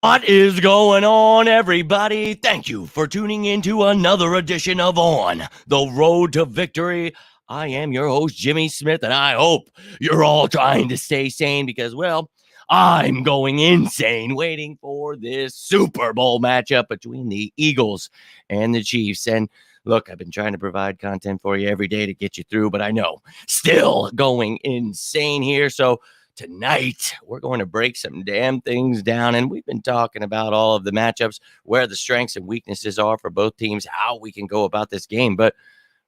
What is going on, everybody? Thank you for tuning in to another edition of On the Road to Victory. I am your host, Jimmy Smith, and I hope you're all trying to stay sane because, well, I'm going insane waiting for this Super Bowl matchup between the Eagles and the Chiefs. And look, I've been trying to provide content for you every day to get you through, but I know still going insane here. So tonight, we're going to break some damn things down, and we've been talking about all of the matchups, where the strengths and weaknesses are for both teams, how we can go about this game. But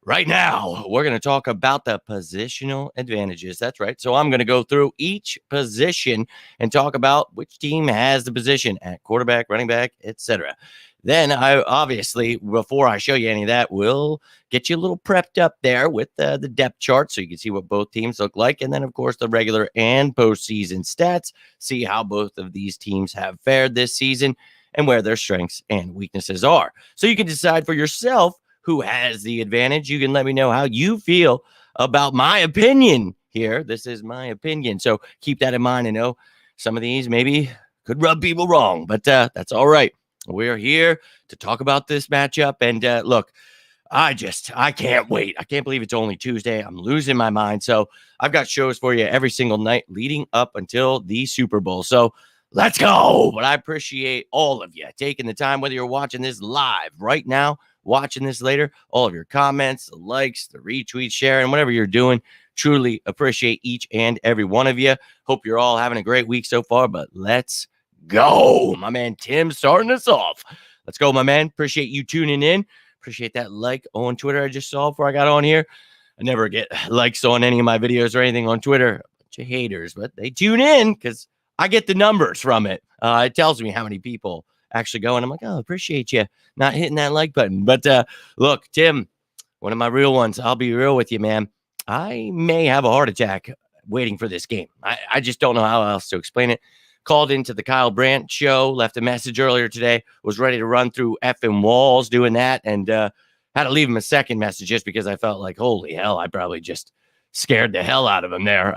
right now, we're going to talk about the positional advantages. That's right. So I'm going to go through each position and talk about which team has the position at quarterback, running back, etc. Then I obviously, before I show you any of that, we'll get you a little prepped up there with the depth chart so you can see what both teams look like. And then, of course, the regular and postseason stats, see how both of these teams have fared this season and where their strengths and weaknesses are. So you can decide for yourself who has the advantage. You can let me know how you feel about my opinion here. This is my opinion. So keep that in mind and know some of these maybe could rub people wrong, but that's all right. We're here to talk about this matchup. And look, I can't wait. I can't believe it's only Tuesday. I'm losing my mind. So I've got shows for you every single night leading up until the Super Bowl. So let's go. But I appreciate all of you taking the time, whether you're watching this live right now, watching this later, all of your comments, the likes, the retweets, sharing, whatever you're doing. Truly appreciate each and every one of you. Hope you're all having a great week so far, but let's go. My man Tim starting us off. Let's go, my man. Appreciate you tuning in. Appreciate that like on Twitter I just saw before I got on here. I never get likes on any of my videos or anything on Twitter. A bunch of haters, but they tune in because I get the numbers from it. It tells me how many people actually go, and I'm like, oh, appreciate you not hitting that like button. But look, Tim, one of my real ones, I'll be real with you, man. I may have a heart attack waiting for this game. I just don't know how else to explain it. Called into the Kyle Brandt show, left a message earlier today, was ready to run through effing walls doing that, and had to leave him a second message just because I felt like, holy hell, I probably just scared the hell out of him there.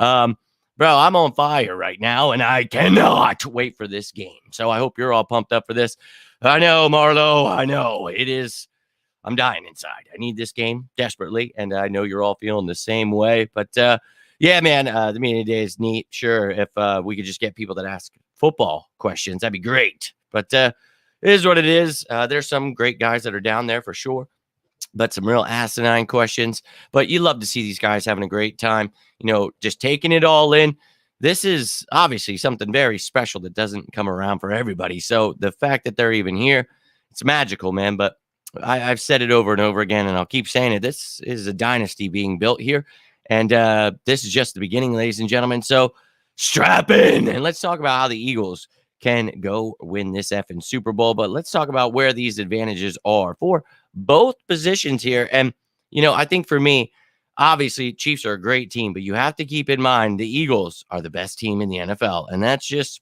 Bro, I'm on fire right now, and I cannot wait for this game. So I hope you're all pumped up for this. I know, Marlo, I know. It is. I'm dying inside. I need this game desperately, and I know you're all feeling the same way. But, yeah, man, the media today is neat. Sure, if we could just get people that ask football questions, that'd be great. But it is what it is. There's some great guys that are down there for sure, but some real asinine questions. But you love to see these guys having a great time, just taking it all in. This is obviously something very special that doesn't come around for everybody. So the fact that they're even here, it's magical, man. But I've said it over and over again, and I'll keep saying it. This is a dynasty being built here. And this is just the beginning, ladies and gentlemen. So strap in and let's talk about how the Eagles can go win this effing Super Bowl. But let's talk about where these advantages are for both positions here. And, I think for me, obviously, Chiefs are a great team, but you have to keep in mind the Eagles are the best team in the NFL. And that's just,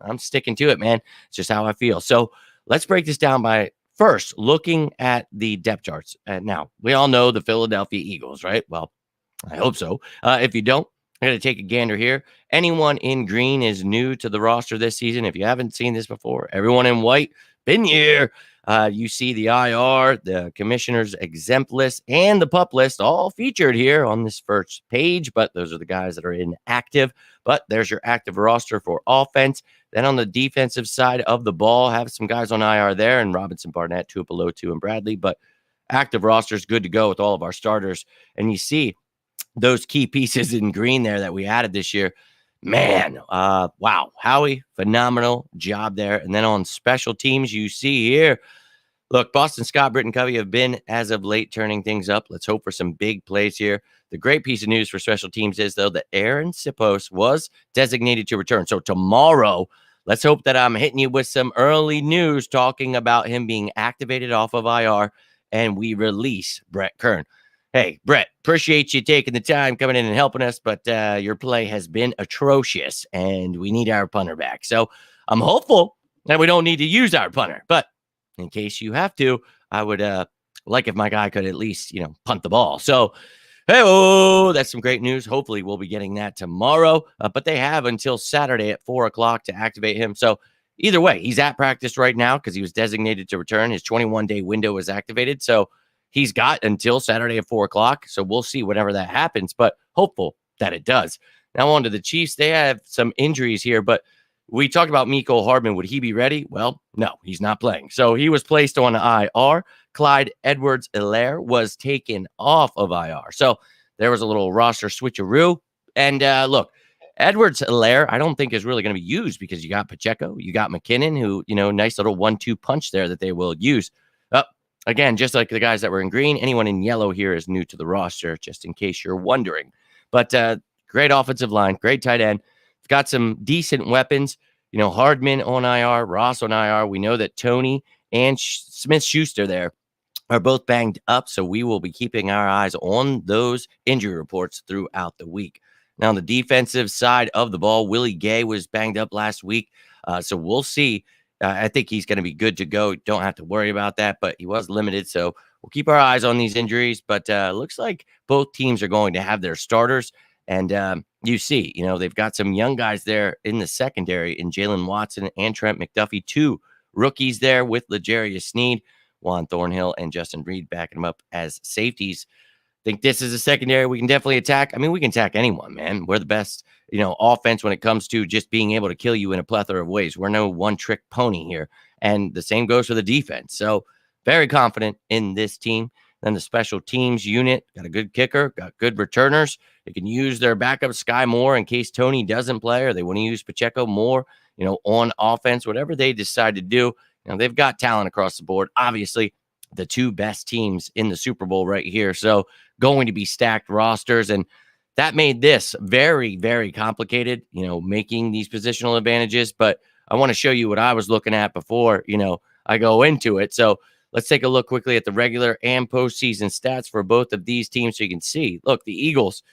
I'm sticking to it, man. It's just how I feel. So let's break this down by first looking at the depth charts. Now, we all know the Philadelphia Eagles, right? Well, I hope so. If you don't, I'm going to take a gander here. Anyone in green is new to the roster this season. If you haven't seen this before, everyone in white, been here. You see the IR, the commissioner's exempt list, and the PUP list all featured here on this first page. But those are the guys that are inactive. But there's your active roster for offense. Then on the defensive side of the ball, have some guys on IR there, and Robinson, Barnett, Tuipulotu, and Bradley. But active roster is good to go with all of our starters. And you see those key pieces in green there that we added this year. Man, wow. Howie, phenomenal job there. And then on special teams, you see here, look, Boston Scott, Britton Covey have been, as of late, turning things up. Let's hope for some big plays here. The great piece of news for special teams is, though, that Aaron Sipos was designated to return. So tomorrow, let's hope that I'm hitting you with some early news talking about him being activated off of IR, and we release Brett Kern. Hey, Brett, appreciate you taking the time coming in and helping us, but your play has been atrocious, and we need our punter back. So I'm hopeful that we don't need to use our punter, but in case you have to, I would like if my guy could at least, punt the ball. So, hey, that's some great news. Hopefully we'll be getting that tomorrow, but they have until Saturday at 4 o'clock to activate him. So either way, he's at practice right now because he was designated to return. His 21-day window is activated. So he's got until Saturday at 4 o'clock. So we'll see whenever that happens, but hopeful that it does. Now on to the Chiefs. They have some injuries here, but we talked about Mecole Hardman. Would he be ready? Well, no, he's not playing. So he was placed on IR. Clyde Edwards-Helaire was taken off of IR. So there was a little roster switcheroo. And look, Edwards-Helaire, I don't think is really going to be used because you got Pacheco, you got McKinnon, who, nice little 1-2 punch there that they will use. Again, just like the guys that were in green, anyone in yellow here is new to the roster, just in case you're wondering. But great offensive line, great tight end. Got some decent weapons. Hardman on IR, Ross on IR. We know that Tony and Smith-Schuster there are both banged up, so we will be keeping our eyes on those injury reports throughout the week. Now, on the defensive side of the ball, Willie Gay was banged up last week, so we'll see. I think he's going to be good to go. Don't have to worry about that, but he was limited, so we'll keep our eyes on these injuries. But looks like both teams are going to have their starters. And you see, they've got some young guys there in the secondary in Jalen Watson and Trent McDuffie, 2 rookies there with L'Jarius Sneed, Juan Thornhill, and Justin Reed backing them up as safeties. Think this is a secondary we can definitely attack. I mean, we can attack anyone, man. We're the best, offense when it comes to just being able to kill you in a plethora of ways. We're no one-trick pony here. And the same goes for the defense. So very confident in this team. Then the special teams unit got a good kicker, got good returners. They can use their backup Sky Moore in case Tony doesn't play, or they want to use Pacheco more, on offense, whatever they decide to do. They've got talent across the board. Obviously, the 2 best teams in the Super Bowl right here. So going to be stacked rosters. And that made this very, very complicated, making these positional advantages. But I want to show you what I was looking at before, I go into it. So let's take a look quickly at the regular and postseason stats for both of these teams so you can see. Look, the Eagles,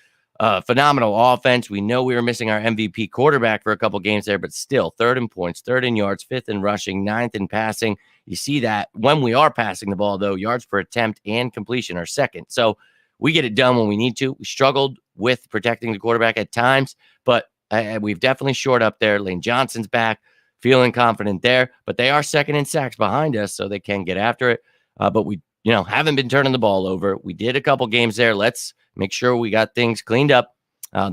phenomenal offense. We know we were missing our MVP quarterback for a couple games there, but still 3rd in points, 3rd in yards, 5th in rushing, 9th in passing. You see that when we are passing the ball, though, yards per attempt and completion are 2nd. So we get it done when we need to. We struggled with protecting the quarterback at times, but we've definitely shored up there. Lane Johnson's back. Feeling confident there, but they are 2nd in sacks behind us, so they can get after it. But we, haven't been turning the ball over. We did a couple games there. Let's make sure we got things cleaned up.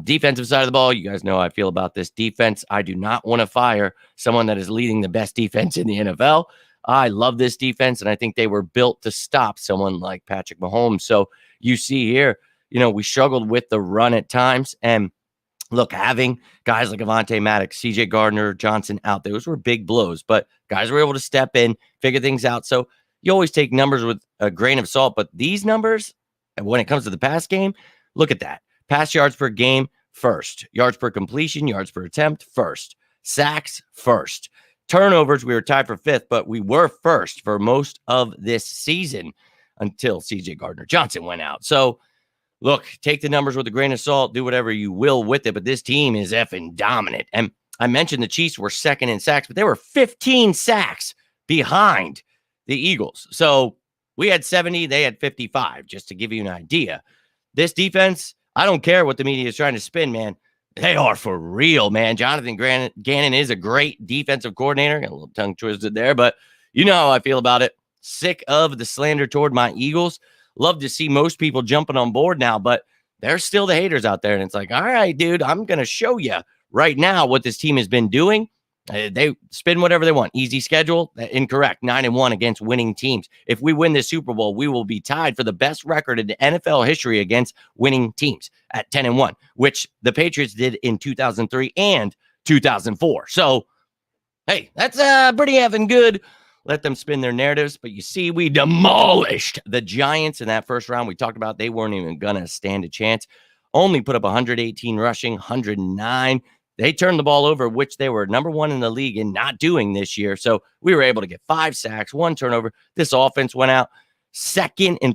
Defensive side of the ball, you guys know how I feel about this defense. I do not want to fire someone that is leading the best defense in the NFL. I love this defense, and I think they were built to stop someone like Patrick Mahomes. So you see here, we struggled with the run at times, and look, having guys like Avonte Maddox, CJ Gardner-Johnson out, those were big blows, but guys were able to step in, figure things out. So you always take numbers with a grain of salt, but these numbers, when it comes to the pass game, look at that. Pass yards per game, 1st. Yards per completion, yards per attempt, 1st. Sacks, 1st. Turnovers, we were tied for 5th, but we were 1st for most of this season until CJ Gardner-Johnson went out. So look, take the numbers with a grain of salt, do whatever you will with it, but this team is effing dominant. And I mentioned the Chiefs were 2nd in sacks, but they were 15 sacks behind the Eagles. So we had 70, they had 55, just to give you an idea. This defense, I don't care what the media is trying to spin, man. They are for real, man. Jonathan Gannon is a great defensive coordinator. Got a little tongue twisted there, but you know how I feel about it. Sick of the slander toward my Eagles. Love to see most people jumping on board now, but there's still the haters out there. And it's like, all right, dude, I'm going to show you right now what this team has been doing. They spin whatever they want. Easy schedule. Incorrect. 9-1 against winning teams. If we win this Super Bowl, we will be tied for the best record in NFL history against winning teams at 10-1, which the Patriots did in 2003 and 2004. So, hey, that's pretty effing good. Let them spin their narratives. But you see, we demolished the Giants in that first round. We talked about they weren't even going to stand a chance. Only put up 118 rushing, 109. They turned the ball over, which they were number 1 in the league in not doing this year. So we were able to get 5 sacks, 1 turnover. This offense went out 2nd in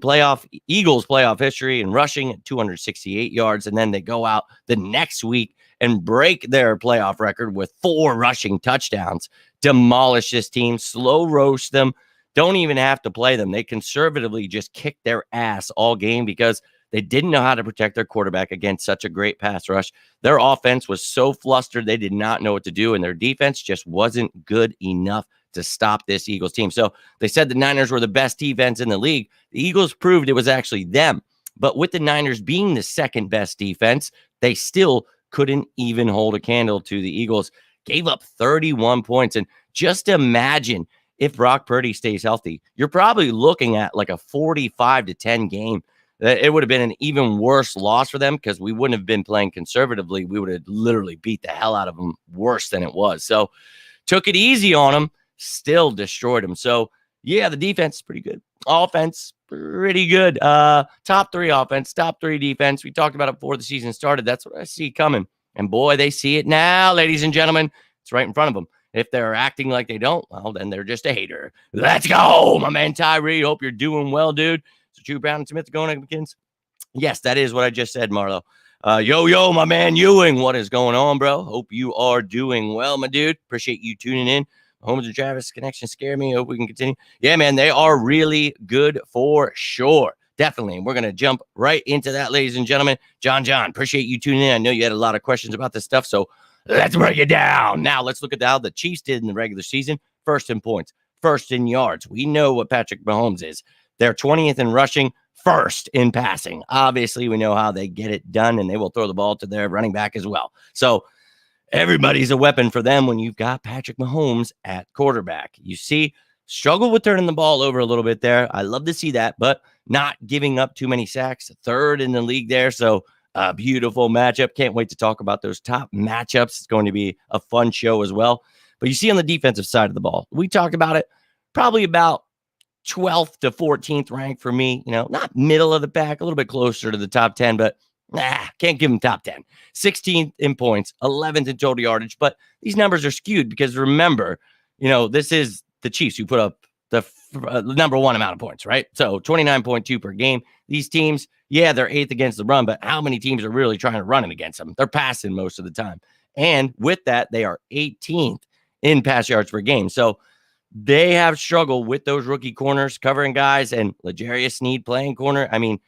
Eagles playoff history in rushing at 268 yards. And then they go out the next week and break their playoff record with 4 rushing touchdowns. Demolish this team, slow roast them, don't even have to play them. They conservatively just kick their ass all game because They didn't know how to protect their quarterback against such a great pass rush. Their offense was so flustered, they did not know what to do, and their defense just wasn't good enough to stop this Eagles team. So they said the Niners were the best defense in the league. The Eagles proved it was actually them. But with the Niners being the second best defense, they still couldn't even hold a candle to the Eagles. Gave up 31 points. And just imagine if Brock Purdy stays healthy, you're probably looking at like a 45-10 game. It would have been an even worse loss for them because we wouldn't have been playing conservatively. We would have literally beat the hell out of them worse than it was. So took it easy on them, still destroyed them. So yeah, the defense is pretty good. Offense, pretty good. Top 3 offense, top 3 defense. We talked about it before the season started. That's what I see coming. And boy, they see it now, ladies and gentlemen. It's right in front of them. If they're acting like they don't, well, then they're just a hater. Let's go, my man Tyree. Hope you're doing well, dude. So Drew Brown and Smith going against. Yes, that is what I just said, Marlo. Yo, my man Ewing. What is going on, bro? Hope you are doing well, my dude. Appreciate you tuning in. Holmes and Travis connection scare me. Hope we can continue. Yeah, man, they are really good for sure. Definitely. And we're going to jump right into that, ladies and gentlemen. John, appreciate you tuning in. I know you had a lot of questions about this stuff, so let's break it down. Now, let's look at how the Chiefs did in the regular season. First in points, first in yards. We know what Patrick Mahomes is. They're 20th in rushing, first in passing. Obviously, we know how they get it done, and they will throw the ball to their running back as well. So everybody's a weapon for them when you've got Patrick Mahomes at quarterback. You see, struggle with turning the ball over a little bit there. I love to see that, but not giving up too many sacks. Third in the league there. So a beautiful matchup. Can't wait to talk about those top matchups. It's going to be a fun show as well. But you see on the defensive side of the ball, we talked about it, probably about 12th to 14th rank for me. You know, not middle of the pack, a little bit closer to the top 10, but can't give them top 10. 16th in points, 11th in total yardage. But these numbers are skewed because remember, you know, this is the Chiefs who put up the number one amount of points, right? So 29.2 per game. These teams, yeah, they're 8th against the run, but how many teams are really trying to run it against them? They're passing most of the time. And with that, they are 18th in pass yards per game. So they have struggled with those rookie corners covering guys and L'Jarius Sneed playing corner. I mean,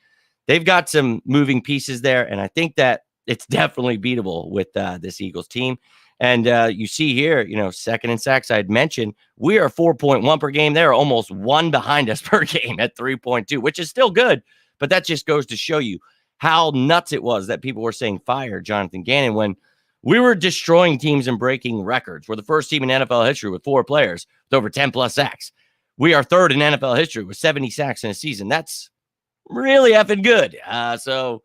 they've got some moving pieces there, and I think that it's definitely beatable with this Eagles team. And you see here, you know, second in sacks, I had mentioned, we are 4.1 per game. They're almost 1 behind us per game at 3.2, which is still good. But that just goes to show you how nuts it was that people were saying fire Jonathan Gannon when we were destroying teams and breaking records. We're the first team in NFL history with 4 players with over 10-plus sacks. We are third in NFL history with 70 sacks in a season. That's really effing good. So,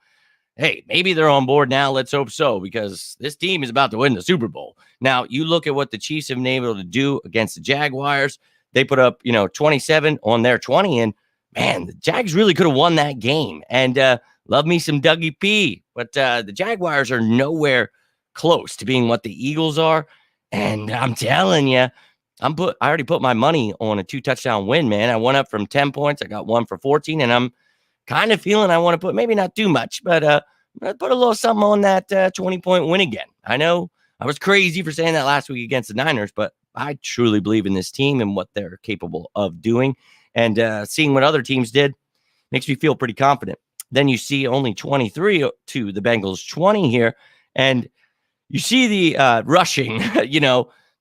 hey, maybe they're on board now. Let's hope so, because this team is about to win the Super Bowl. Now, you look at what the Chiefs have been able to do against the Jaguars. They put up, 27 on their 20, and man, the Jags really could have won that game. And love me some Dougie P, but the Jaguars are nowhere close to being what the Eagles are. And I'm telling you, I already put my money on a 2-touchdown win, man. I went up from 10 points. I got 1 for 14, and I'm kind of feeling I want to put maybe not too much, but put a little something on that 20-point win again. I know I was crazy for saying that last week against the Niners, but I truly believe in this team and what they're capable of doing. And seeing what other teams did makes me feel pretty confident. Then you see only 23 to the Bengals 20 here. And you see the rushing,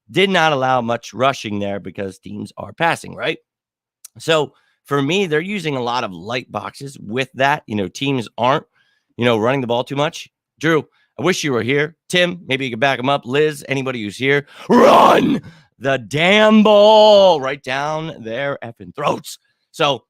did not allow much rushing there because teams are passing, right? So for me, they're using a lot of light boxes with that. Teams aren't, running the ball too much. Drew, I wish you were here. Tim, maybe you could back him up. Liz, anybody who's here, run the damn ball right down their effing throats. So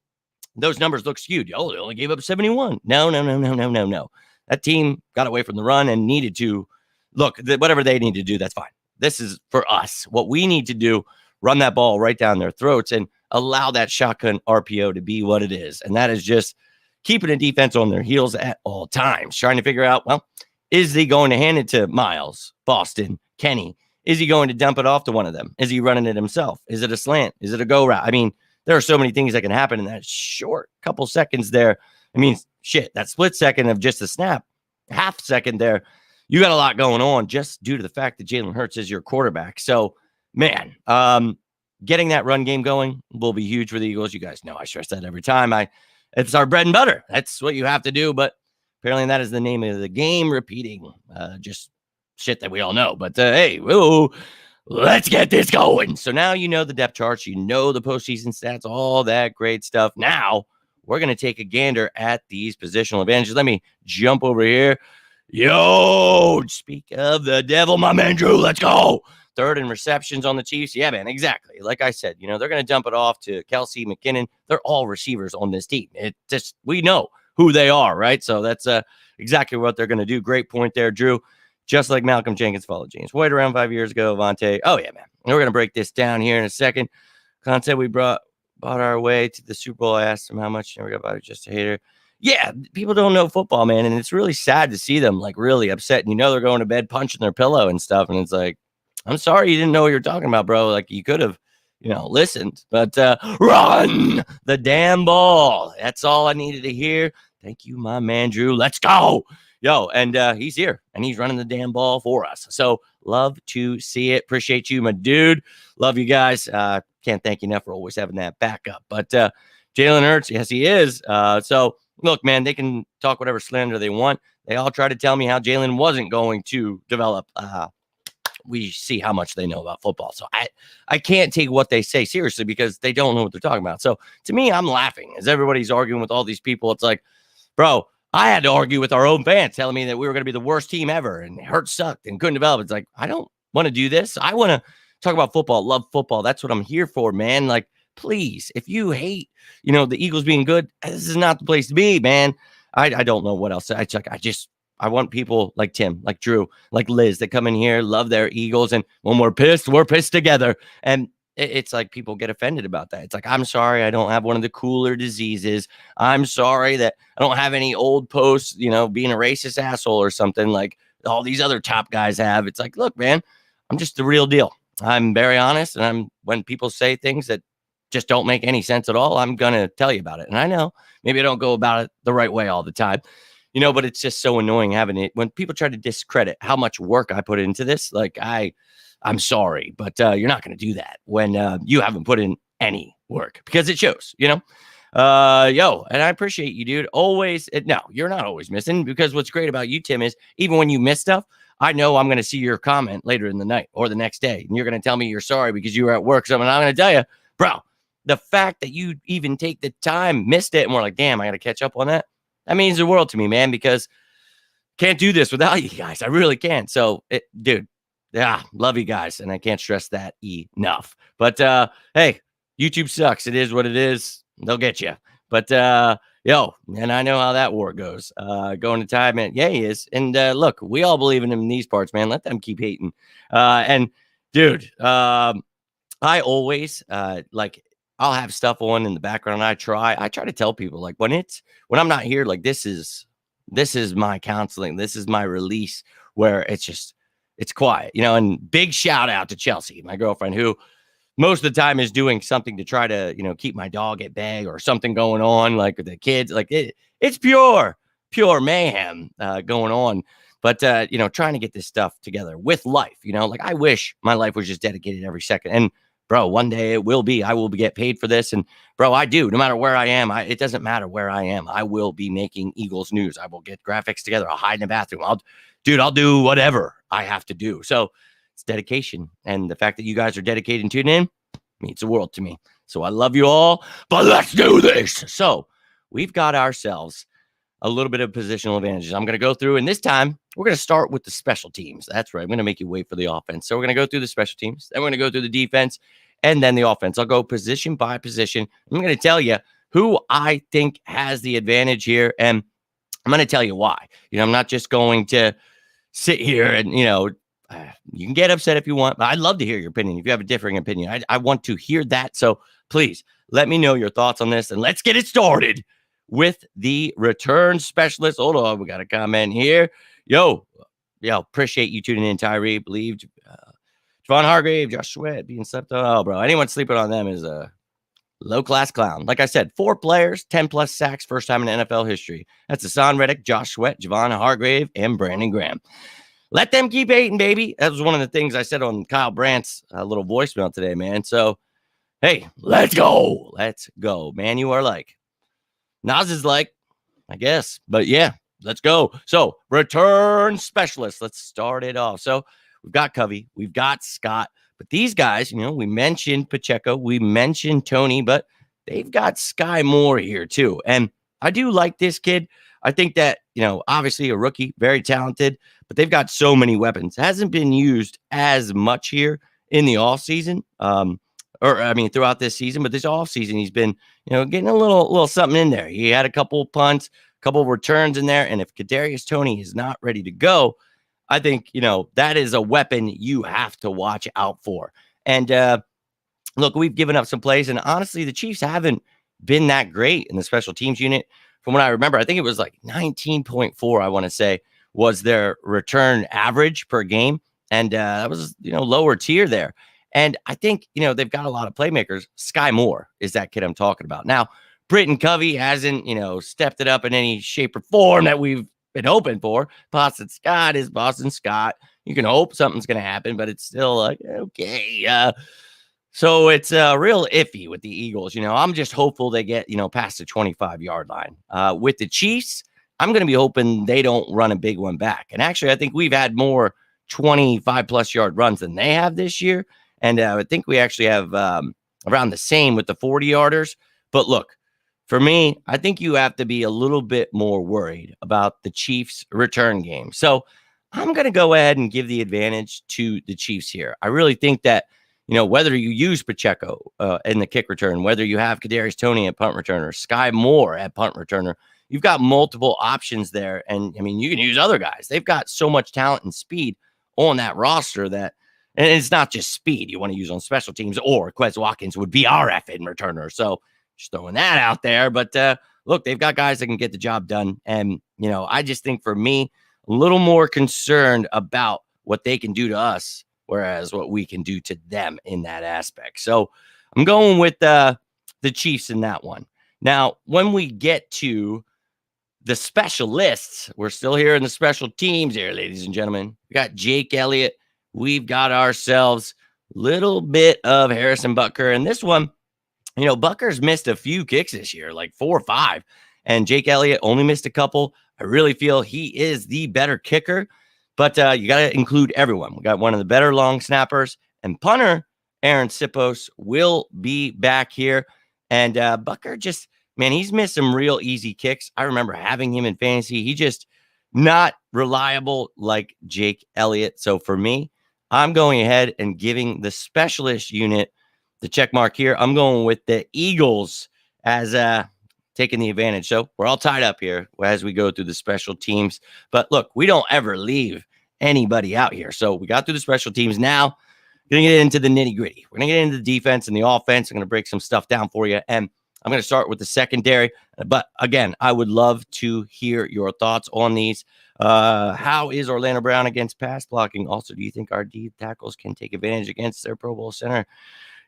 those numbers look skewed. Oh, they only gave up 71. No. That team got away from the run and needed to look, whatever they need to do, that's fine. This is for us. What we need to do, run that ball right down their throats and allow that shotgun RPO to be what it is. And that is just keeping a defense on their heels at all times, trying to figure out, well, is he going to hand it to Miles, Boston, Kenny? Is he going to dump it off to one of them? Is he running it himself? Is it a slant? Is it a go route? I mean, there are so many things that can happen in that short couple seconds there. I mean, shit, that split second of just a snap, half second there, you got a lot going on just due to the fact that Jalen Hurts is your quarterback. So, man, getting that run game going will be huge for the Eagles. You guys know I stress that every time. I It's our bread and butter. That's what you have to do. But apparently that is the name of the game, repeating just shit that we all know. But hey, whoa, let's get this going. So now you know the depth charts, you know the postseason stats, all that great stuff. Now we're going to take a gander at these positional advantages. Let me jump over here. Yo, speak of the devil, my man Drew, let's go. Third in receptions on the Chiefs. Yeah, man, exactly. Like I said, they're going to dump it off to Kelsey, McKinnon. They're all receivers on this team. We know who they are, right? So that's exactly what they're going to do. Great point there, Drew. Just like Malcolm Jenkins followed James White around 5 years ago, Vontae. Oh, yeah, man. And we're going to break this down here in a second. Content we brought our way to the Super Bowl. I asked him how much. Never got about it. Just a hater. Yeah, people don't know football, man. And it's really sad to see them like really upset. And they're going to bed punching their pillow and stuff. And it's like, I'm sorry you didn't know what you're talking about, bro. Like you could have, listened. But run the damn ball. That's all I needed to hear. Thank you, my man, Drew. Let's go. Yo, and he's here, and he's running the damn ball for us. So love to see it. Appreciate you, my dude. Love you guys. Can't thank you enough for always having that backup. But Jalen Hurts, yes, he is. So look, man, they can talk whatever slander they want. They all try to tell me how Jalen wasn't going to develop. We see how much they know about football. So I can't take what they say seriously because they don't know what they're talking about. So to me, I'm laughing as everybody's arguing with all these people. It's like, bro, I had to argue with our own fans telling me that we were going to be the worst team ever and Hurts sucked and couldn't develop. It's like, I don't want to do this. I want to talk about football, love football. That's what I'm here for, man. Like, please, if you hate, the Eagles being good, this is not the place to be, man. I don't know what else. I want people like Tim, like Drew, like Liz that come in here, love their Eagles. And when we're pissed together. And it's like people get offended about that. It's like, I'm sorry I don't have one of the cooler diseases. I'm sorry that I don't have any old posts, being a racist asshole or something like all these other top guys have. It's like, look, man, I'm just the real deal. I'm very honest. And when people say things that just don't make any sense at all, I'm going to tell you about it. And I know maybe I don't go about it the right way all the time. But it's just so annoying having it when people try to discredit how much work I put into this. Like I'm sorry, but you're not going to do that when you haven't put in any work because it shows, and I appreciate you, dude. Always. No, you're not always missing because what's great about you, Tim, is even when you miss stuff, I know I'm going to see your comment later in the night or the next day. And you're going to tell me you're sorry because you were at work. So I'm going to tell you, bro, the fact that you even take the time, missed it, and we're like, damn, I got to catch up on that. That means the world to me, man, because can't do this without you guys. I really can't. So, dude, yeah, love you guys. And I can't stress that enough. But, hey, YouTube sucks. It is what it is. They'll get you. But, and I know how that war goes. Going to time, man. Yeah, he is. And, look, we all believe in him in these parts, man. Let them keep hating. And, dude, I always, I'll have stuff on in the background. I try to tell people like when I'm not here, like this is my counseling. This is my release where it's quiet, and big shout out to Chelsea, my girlfriend, who most of the time is doing something to try to, keep my dog at bay or something going on like with the kids. Like it's pure mayhem going on. But, trying to get this stuff together with life, like I wish my life was just dedicated every second. And bro, one day it will be. I will get paid for this. And bro, I do. No matter where I am, it doesn't matter where I am. I will be making Eagles news. I will get graphics together. I'll hide in the bathroom. I'll do whatever I have to do. So it's dedication. And the fact that you guys are dedicated and tuning in means the world to me. So I love you all, but let's do this. So we've got ourselves a little bit of positional advantages. I'm going to go through, and this time we're going to start with the special teams. That's right. I'm going to make you wait for the offense. So we're going to go through the special teams. Then we're going to go through the defense and then the offense. I'll go position by position. I'm going to tell you who I think has the advantage here. And I'm going to tell you why. I'm not just going to sit here and, you can get upset if you want, but I'd love to hear your opinion. If you have a differing opinion, I want to hear that. So please let me know your thoughts on this and let's get it started with the return specialist. Hold on. We got a comment here. Yo, appreciate you tuning in, Tyree. Believe Javon Hargrave, Josh Sweat being slept on. Oh, bro, anyone sleeping on them is a low-class clown. Like I said, 4 players, 10-plus sacks, first time in NFL history. That's Hassan Reddick, Josh Sweat, Javon Hargrave, and Brandon Graham. Let them keep hating, baby. That was one of the things I said on Kyle Brandt's little voicemail today, man. So, hey, let's go. Let's go. Man, you are like Nas is like, I guess. But yeah, let's go. So, return specialist. Let's start it off. So, we've got Covey, we've got Scott, but these guys, we mentioned Pacheco, we mentioned Tony, but they've got Sky Moore here too. And I do like this kid. I think that, obviously a rookie, very talented, but they've got so many weapons. Hasn't been used as much here in the offseason. Throughout this season, but this offseason, he's been, getting a little something in there. He had a couple punts, a couple returns in there. And if Kadarius Toney is not ready to go, I think, that is a weapon you have to watch out for. And look, we've given up some plays, and honestly, the Chiefs haven't been that great in the special teams unit. From what I remember, I think it was like 19.4, I want to say, was their return average per game. And that was, lower tier there. And I think, they've got a lot of playmakers. Sky Moore is that kid I'm talking about. Now, Britton Covey hasn't, stepped it up in any shape or form that we've been hoping for. Boston Scott is Boston Scott. You can hope something's going to happen, but it's still like, okay. So it's real iffy with the Eagles. I'm just hopeful they get, past the 25-yard line. With the Chiefs, I'm going to be hoping they don't run a big one back. And actually, I think we've had more 25-plus yard runs than they have this year. And I think we actually have around the same with the 40-yarders. But look, for me, I think you have to be a little bit more worried about the Chiefs' return game. So I'm going to go ahead and give the advantage to the Chiefs here. I really think that, whether you use Pacheco in the kick return, whether you have Kadarius Toney at punt returner, Sky Moore at punt returner, you've got multiple options there. And, you can use other guys. They've got so much talent and speed on that roster that, and it's not just speed you want to use on special teams, or Quez Watkins would be our effing returner. So just throwing that out there. But look, they've got guys that can get the job done. And, I just think for me, a little more concerned about what they can do to us, whereas what we can do to them in that aspect. So I'm going with the Chiefs in that one. Now, when we get to the specialists, we're still here in the special teams here, ladies and gentlemen. We got Jake Elliott. We've got ourselves a little bit of Harrison Butker. And this one, Butker's missed a few kicks this year, like 4 or 5. And Jake Elliott only missed a couple. I really feel he is the better kicker. But you got to include everyone. We got one of the better long snappers. And punter, Aaron Sipos, will be back here. And Butker just, man, he's missed some real easy kicks. I remember having him in fantasy. He just not reliable like Jake Elliott. So for me, I'm going ahead and giving the specialist unit the check mark here. I'm going with the Eagles as taking the advantage. So we're all tied up here as we go through the special teams. But look, we don't ever leave anybody out here. So we got through the special teams. Now, going to get into the nitty gritty. We're going to get into the defense and the offense. I'm going to break some stuff down for you. And I'm going to start with the secondary. But again, I would love to hear your thoughts on these. How is Orlando Brown against pass blocking? Also, do you think our D tackles can take advantage against their Pro Bowl center?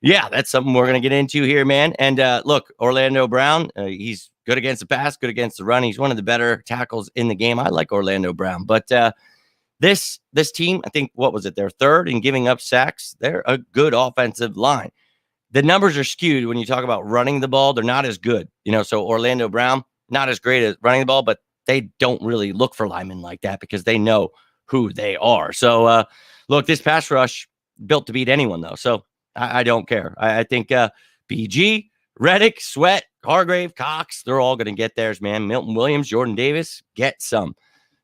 Yeah, that's something we're going to get into here, man. And look, Orlando Brown, he's good against the pass, good against the run. He's one of the better tackles in the game. I like Orlando Brown. But this team, I think, what was it? They're third in giving up sacks. They're a good offensive line. The numbers are skewed when you talk about running the ball. They're not as good. So Orlando Brown, not as great at running the ball, but they don't really look for linemen like that because they know who they are. So, look, this pass rush built to beat anyone, though. So I don't care. I think BG, Reddick, Sweat, Hargrave, Cox, they're all going to get theirs, man. Milton Williams, Jordan Davis, get some.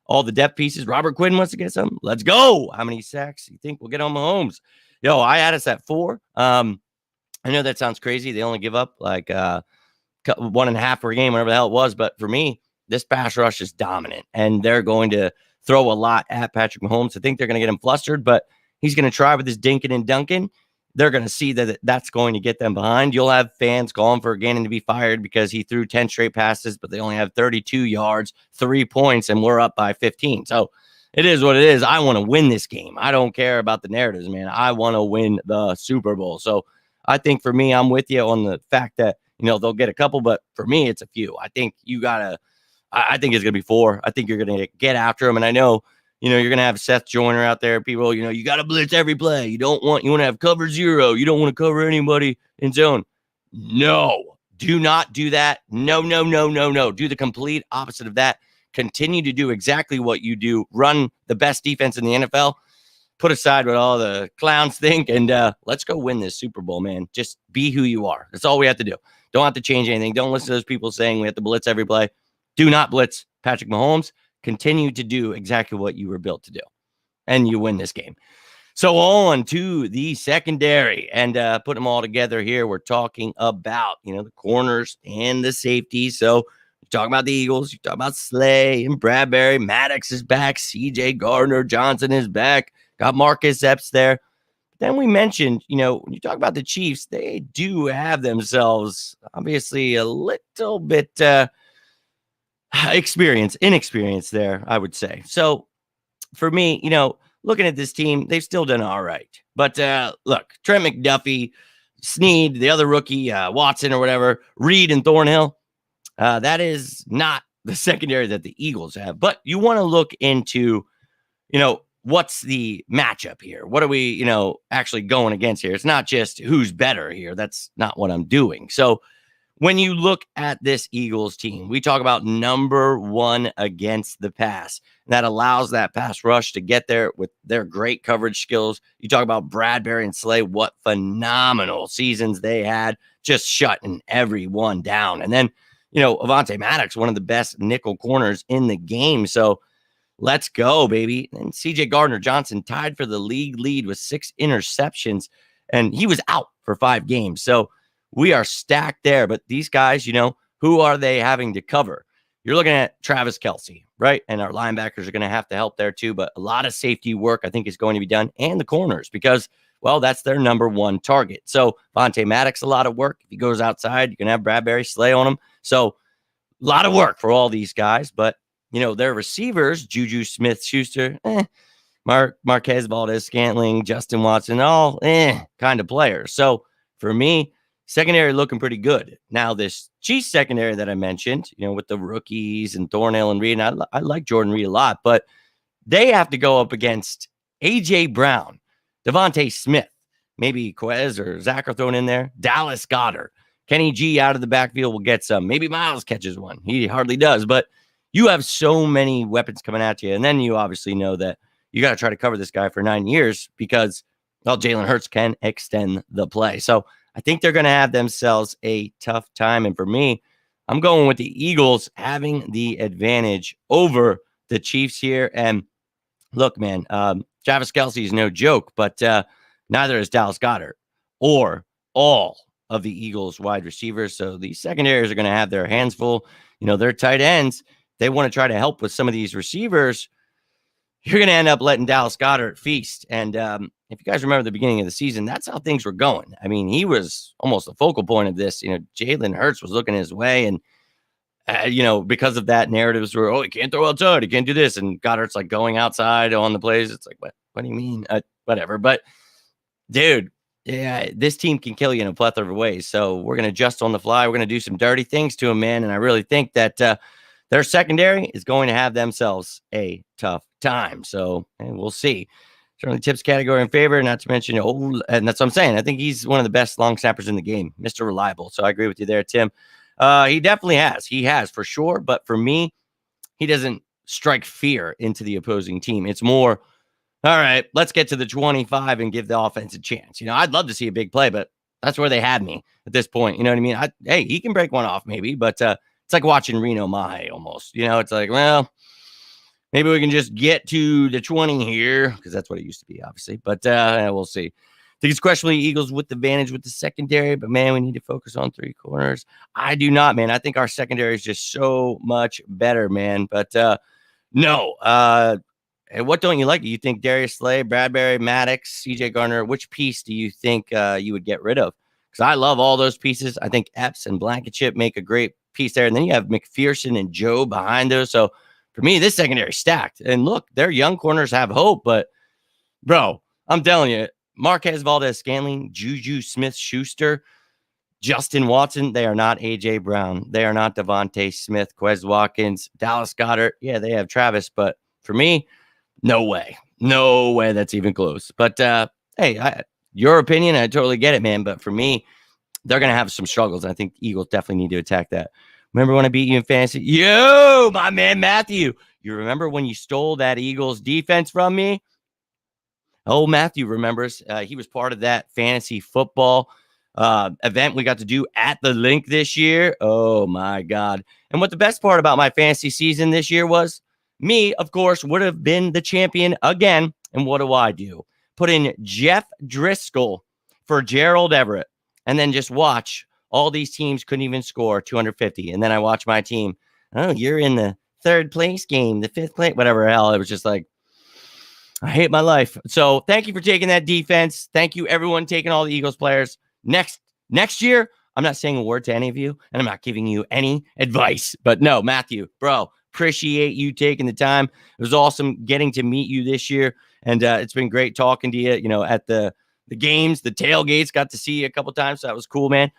All the depth pieces. Robert Quinn wants to get some. Let's go. How many sacks do you think we'll get on Mahomes? I had us at 4. I know that sounds crazy. They only give up like 1.5 per game, whatever the hell it was. But for me, this pass rush is dominant, and they're going to throw a lot at Patrick Mahomes. I think they're going to get him flustered, but he's going to try with his dinking and dunking. They're going to see that that's going to get them behind. You'll have fans calling for Gannon to be fired because he threw 10 straight passes, but they only have 32 yards, 3 points, and we're up by 15. So it is what it is. I want to win this game. I don't care about the narratives, man. I want to win the Super Bowl. So I think for me, I'm with you on the fact that, they'll get a couple, but for me, it's a few. I think I think it's going to be 4. I think you're going to get after them. And I know, you're going to have Seth Joyner out there. People, you got to blitz every play. You want to have cover 0. You don't want to cover anybody in zone. No, Do not do that. No, no, no, no, no. Do the complete opposite of that. Continue to do exactly what you do. Run the best defense in the NFL. Put aside what all the clowns think, and let's go win this Super Bowl, man. Just be who you are. That's all we have to do. Don't have to change anything. Don't listen to those people saying we have to blitz every play. Do not blitz Patrick Mahomes. Continue to do exactly what you were built to do, and you win this game. So on to the secondary, and put them all together here. We're talking about, the corners and the safeties. So you talk about the Eagles, you talk about Slay and Bradbury. Maddox is back. CJ Gardner-Johnson is back. Got Marcus Epps there. Then we mentioned, when you talk about the Chiefs, they do have themselves obviously a little bit inexperience there, I would say. So for me, looking at this team, they've still done all right. But look, Trent McDuffie, Snead, the other rookie, Watson or whatever, Reed and Thornhill, that is not the secondary that the Eagles have. But you want to look into, what's the matchup here? What are we, actually going against here? It's not just who's better here. That's not what I'm doing. So when you look at this Eagles team, we talk about number one against the pass. That allows that pass rush to get there with their great coverage skills. You talk about Bradbury and Slay, what phenomenal seasons they had, just shutting everyone down. And then, Avonte Maddox, one of the best nickel corners in the game. So let's go, baby. And CJ Gardner-Johnson tied for the league lead with 6 interceptions, and he was out for 5 games. So we are stacked there. But these guys, who are they having to cover? You're looking at Travis Kelce, right? And our linebackers are going to have to help there too. But a lot of safety work, I think, is going to be done. And the corners, because, well, that's their number one target. So Vontae Maddox, a lot of work. If he goes outside, you can have Bradbury, Slay on him. So a lot of work for all these guys. But, their receivers, Juju Smith-Schuster, Marquez Valdez-Scantling, Justin Watson, all kind of players. So for me, secondary looking pretty good. Now, this Chiefs secondary that I mentioned, with the rookies and Thornhill and Reed, and I like Jordan Reed a lot, but they have to go up against A.J. Brown, Devontae Smith, maybe Quez or Zach are thrown in there, Dallas Goedert, Kenny G out of the backfield will get some. Maybe Miles catches one. He hardly does, but you have so many weapons coming at you. And then you obviously know that you got to try to cover this guy for 9 years because, well, Jalen Hurts can extend the play. So I think they're going to have themselves a tough time. And for me, I'm going with the Eagles having the advantage over the Chiefs here. And look, man, Travis Kelce is no joke, but neither is Dallas Goedert or all of the Eagles wide receivers. So these secondaries are going to have their hands full. Their tight ends, they want to try to help with some of these receivers. You're going to end up letting Dallas Goedert feast. And if you guys remember the beginning of the season, that's how things were going. I mean, he was almost the focal point of this. Jalen Hurts was looking his way. And, because of that, narratives were, he can't throw outside. He can't do this. And Goddard's like going outside on the plays. It's like, what do you mean? Whatever. But, dude, yeah, this team can kill you in a plethora of ways. So we're going to adjust on the fly. We're going to do some dirty things to him, man. And I really think that their secondary is going to have themselves a tough time. So we'll see. Certainly tips category in favor, not to mention, and that's what I'm saying. I think he's one of the best long snappers in the game, Mr. Reliable. So I agree with you there, Tim. He definitely has. He has for sure. But for me, he doesn't strike fear into the opposing team. It's more, all right, let's get to the 25 and give the offense a chance. I'd love to see a big play, but that's where they had me at this point. You know what I mean? Hey, he can break one off maybe, but it's like watching Reno Mahe almost. It's like, well, maybe we can just get to the 20 here because that's what it used to be, obviously. But we'll see. I think it's questionably Eagles with the advantage with the secondary, but, man, we need to focus on 3 corners. I do not, man. I think our secondary is just so much better, man. But, no. And what don't you like? Do you think Darius Slay, Bradbury, Maddox, CJ Gardner, which piece do you think you would get rid of? Because I love all those pieces. I think Epps and Blankenship make a great piece there. And then you have McPherson and Joe behind those. So, for me, this secondary is stacked. And look, their young corners have hope. But, bro, I'm telling you, Marquez Valdez-Scantling, Juju Smith-Schuster, Justin Watson, they are not A.J. Brown. They are not Devontae Smith, Quez Watkins, Dallas Goedert. Yeah, they have Travis. But for me, no way. No way that's even close. But, hey, your opinion, I totally get it, man. But for me, they're going to have some struggles. And I think Eagles definitely need to attack that. Remember when I beat you in fantasy? Yo, my man, Matthew. You remember when you stole that Eagles defense from me? Oh, Matthew remembers. He was part of that fantasy football event we got to do at the link this year. Oh, my God. And what the best part about my fantasy season this year was, me, of course, would have been the champion again. And what do? Put in Jeff Driscoll for Gerald Everett, and then just watch. All these teams couldn't even score 250. And then I watch my team. Oh, you're in the third place game, the fifth place, whatever hell. It was just like, I hate my life. So thank you for taking that defense. Thank you, everyone, taking all the Eagles players. Next year, I'm not saying a word to any of you, and I'm not giving you any advice. But no, Matthew, bro, appreciate you taking the time. It was awesome getting to meet you this year, and it's been great talking to you. You know, at the games, the tailgates, got to see you a couple times. So that was cool, man.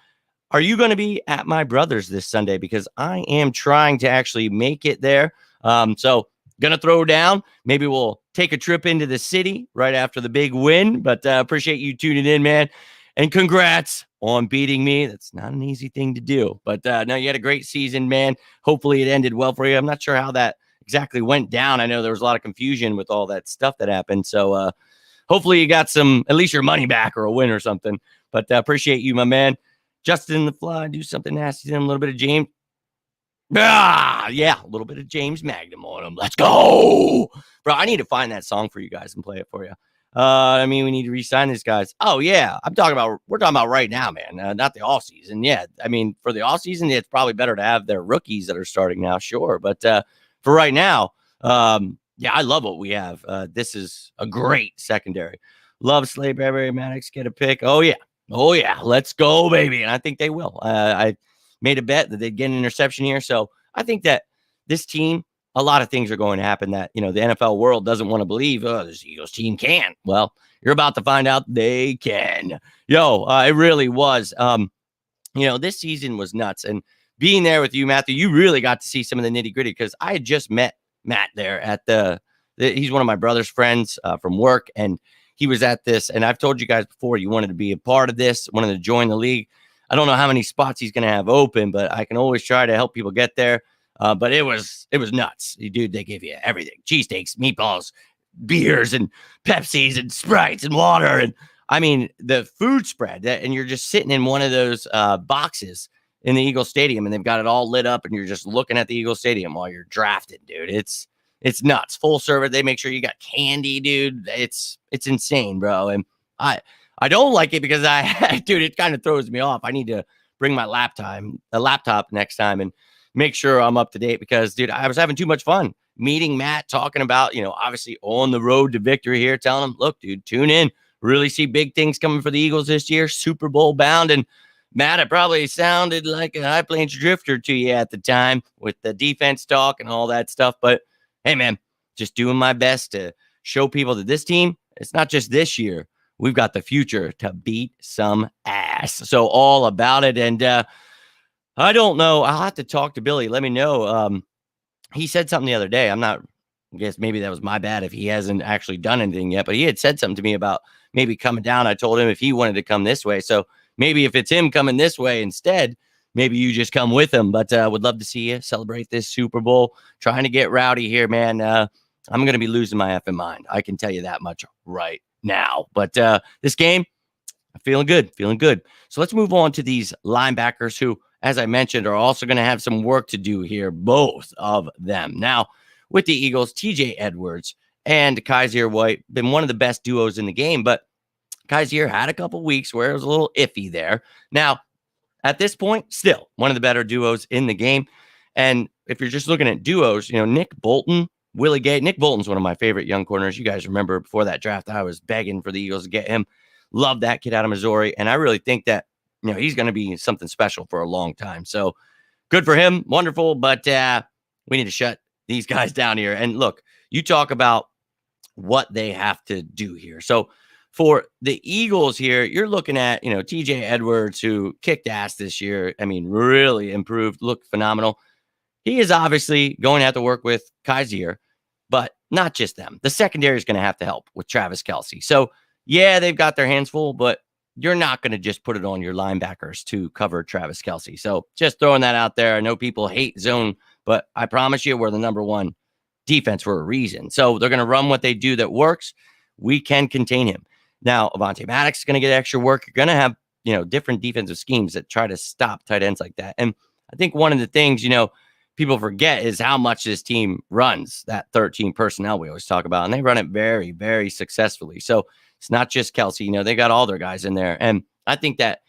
Are you going to be at my brother's this Sunday? Because I am trying to actually make it there. So gonna throw down. Maybe we'll take a trip into the city right after the big win. But appreciate you tuning in, man. And congrats on beating me. That's not an easy thing to do. But no, you had a great season, man. Hopefully it ended well for you. I'm not sure how that exactly went down. I know there was a lot of confusion with all that stuff that happened. So hopefully you got at least your money back or a win or something. But appreciate you, my man. Justin the Fly, do something nasty to him. A little bit of James. Yeah, a little bit of James Magnum on him. Let's go. Bro, I need to find that song for you guys and play it for you. I mean, we need to re-sign these guys. Oh, yeah. We're talking about right now, man. Not the off-season. Yeah, I mean, for the off-season, it's probably better to have their rookies that are starting now, sure. But for right now, yeah, I love what we have. This is a great secondary. Love Slade, Bradbury, Maddox, get a pick. Oh, yeah, let's go, baby. And I think they will. I made a bet that they'd get an interception here. So I think that this team, a lot of things are going to happen that, the NFL world doesn't want to believe. Oh, this Eagles team can't. Well, you're about to find out they can. It really was. This season was nuts. And being there with you, Matthew, you really got to see some of the nitty gritty because I had just met Matt there at he's one of my brother's friends from work. And he was at this, and I've told you guys before, you wanted to be a part of this, wanted to join the league. I don't know how many spots he's going to have open, but I can always try to help people get there. But it was nuts. Dude, they give you everything. Cheesesteaks, meatballs, beers, and Pepsis, and Sprites, and water. And I mean, the food spread, and you're just sitting in one of those boxes in the Eagle Stadium, and they've got it all lit up, and you're just looking at the Eagle Stadium while you're drafting, dude. It's nuts. Full service. They make sure you got candy, dude. It's insane, bro. And I don't like it because dude, it kind of throws me off. I need to bring my laptop next time and make sure I'm up to date because, dude, I was having too much fun meeting Matt, talking about, obviously on the road to victory here, telling him, look, dude, tune in. Really see big things coming for the Eagles this year, Super Bowl bound. And Matt, it probably sounded like a high plains drifter to you at the time with the defense talk and all that stuff. But hey, man, just doing my best to show people that this team, it's not just this year. We've got the future to beat some ass. So all about it. And I don't know. I'll have to talk to Billy. Let me know. He said something the other day. I guess maybe that was my bad if he hasn't actually done anything yet. But he had said something to me about maybe coming down. I told him if he wanted to come this way. So maybe if it's him coming this way instead, maybe you just come with him. But would love to see you celebrate this Super Bowl. Trying to get rowdy here, man. I'm going to be losing my effing mind. I can tell you that much right now. But this game, I'm feeling good. So let's move on to these linebackers who, as I mentioned, are also going to have some work to do here, both of them. Now, with the Eagles, TJ Edwards and Kaiser White, been one of the best duos in the game, but Kaiser had a couple weeks where it was a little iffy there. Now, at this point, still one of the better duos in the game. And if you're just looking at duos, Nick Bolton, Willie Gay. Nick Bolton's one of my favorite young corners. You guys remember before that draft, I was begging for the Eagles to get him. Love that kid out of Missouri. And I really think that, he's going to be something special for a long time. So good for him. Wonderful. But we need to shut these guys down here. And look, you talk about what they have to do here. So for the Eagles here, you're looking at, TJ Edwards, who kicked ass this year. I mean, really improved, looked phenomenal. He is obviously going to have to work with Kaiser, but not just them. The secondary is going to have to help with Travis Kelce. So, yeah, they've got their hands full, but you're not going to just put it on your linebackers to cover Travis Kelce. So just throwing that out there. I know people hate zone, but I promise you we're the number one defense for a reason. So they're going to run what they do that works. We can contain him. Now, Avonte Maddox is going to get extra work. You're going to have, different defensive schemes that try to stop tight ends like that. And I think one of the things, people forget is how much this team runs that 13 personnel we always talk about. And they run it very, very successfully. So it's not just Kelce. They got all their guys in there. And I think that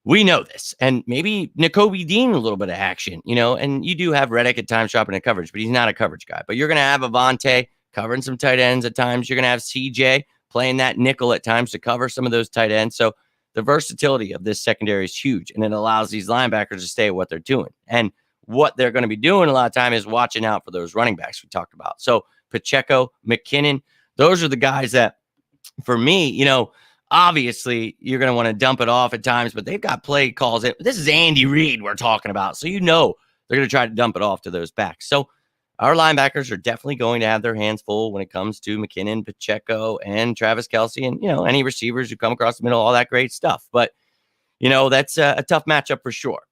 we know this. And maybe Nakobe Dean, a little bit of action, and you do have Reddick at times dropping in coverage, but he's not a coverage guy. But you're going to have Avonte covering some tight ends at times. You're going to have CJ playing that nickel at times to cover some of those tight ends. So the versatility of this secondary is huge, and it allows these linebackers to stay at what they're doing. And what they're going to be doing a lot of time is watching out for those running backs we talked about. So Pacheco, McKinnon, those are the guys that, for me, obviously you're going to want to dump it off at times, but they've got play calls. This is Andy Reid we're talking about. So they're going to try to dump it off to those backs. So our linebackers are definitely going to have their hands full when it comes to McKinnon, Pacheco, and Travis Kelce, and, any receivers who come across the middle, all that great stuff. But, that's a tough matchup for sure.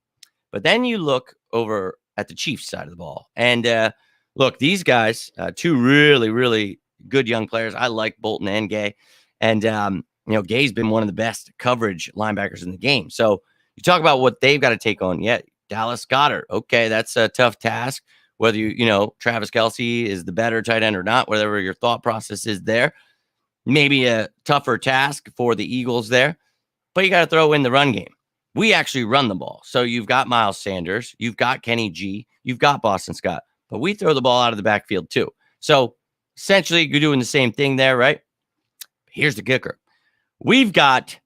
But then you look over at the Chiefs side of the ball. And look, these guys, two really, really good young players. I like Bolton and Gay. And, Gay's been one of the best coverage linebackers in the game. So you talk about what they've got to take on. Yeah, Dallas Goedert. Okay, that's a tough task. Whether Travis Kelce is the better tight end or not, whatever your thought process is there. Maybe a tougher task for the Eagles there. But you got to throw in the run game. We actually run the ball. So you've got Miles Sanders, you've got Kenny G, you've got Boston Scott, but we throw the ball out of the backfield too. So essentially you're doing the same thing there, right? Here's the kicker. We've got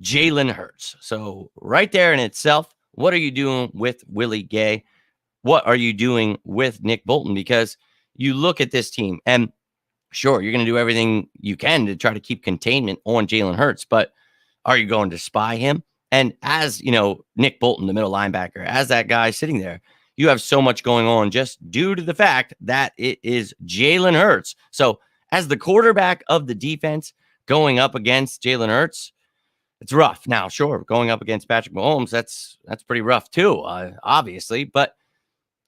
Jalen Hurts. So right there in itself, what are you doing with Willie Gay? What are you doing with Nick Bolton? Because you look at this team, and sure, you're going to do everything you can to try to keep containment on Jalen Hurts, but are you going to spy him? And as, Nick Bolton, the middle linebacker, as that guy sitting there, you have so much going on just due to the fact that it is Jalen Hurts. So as the quarterback of the defense going up against Jalen Hurts, it's rough. Now, sure, going up against Patrick Mahomes, that's pretty rough too, obviously. But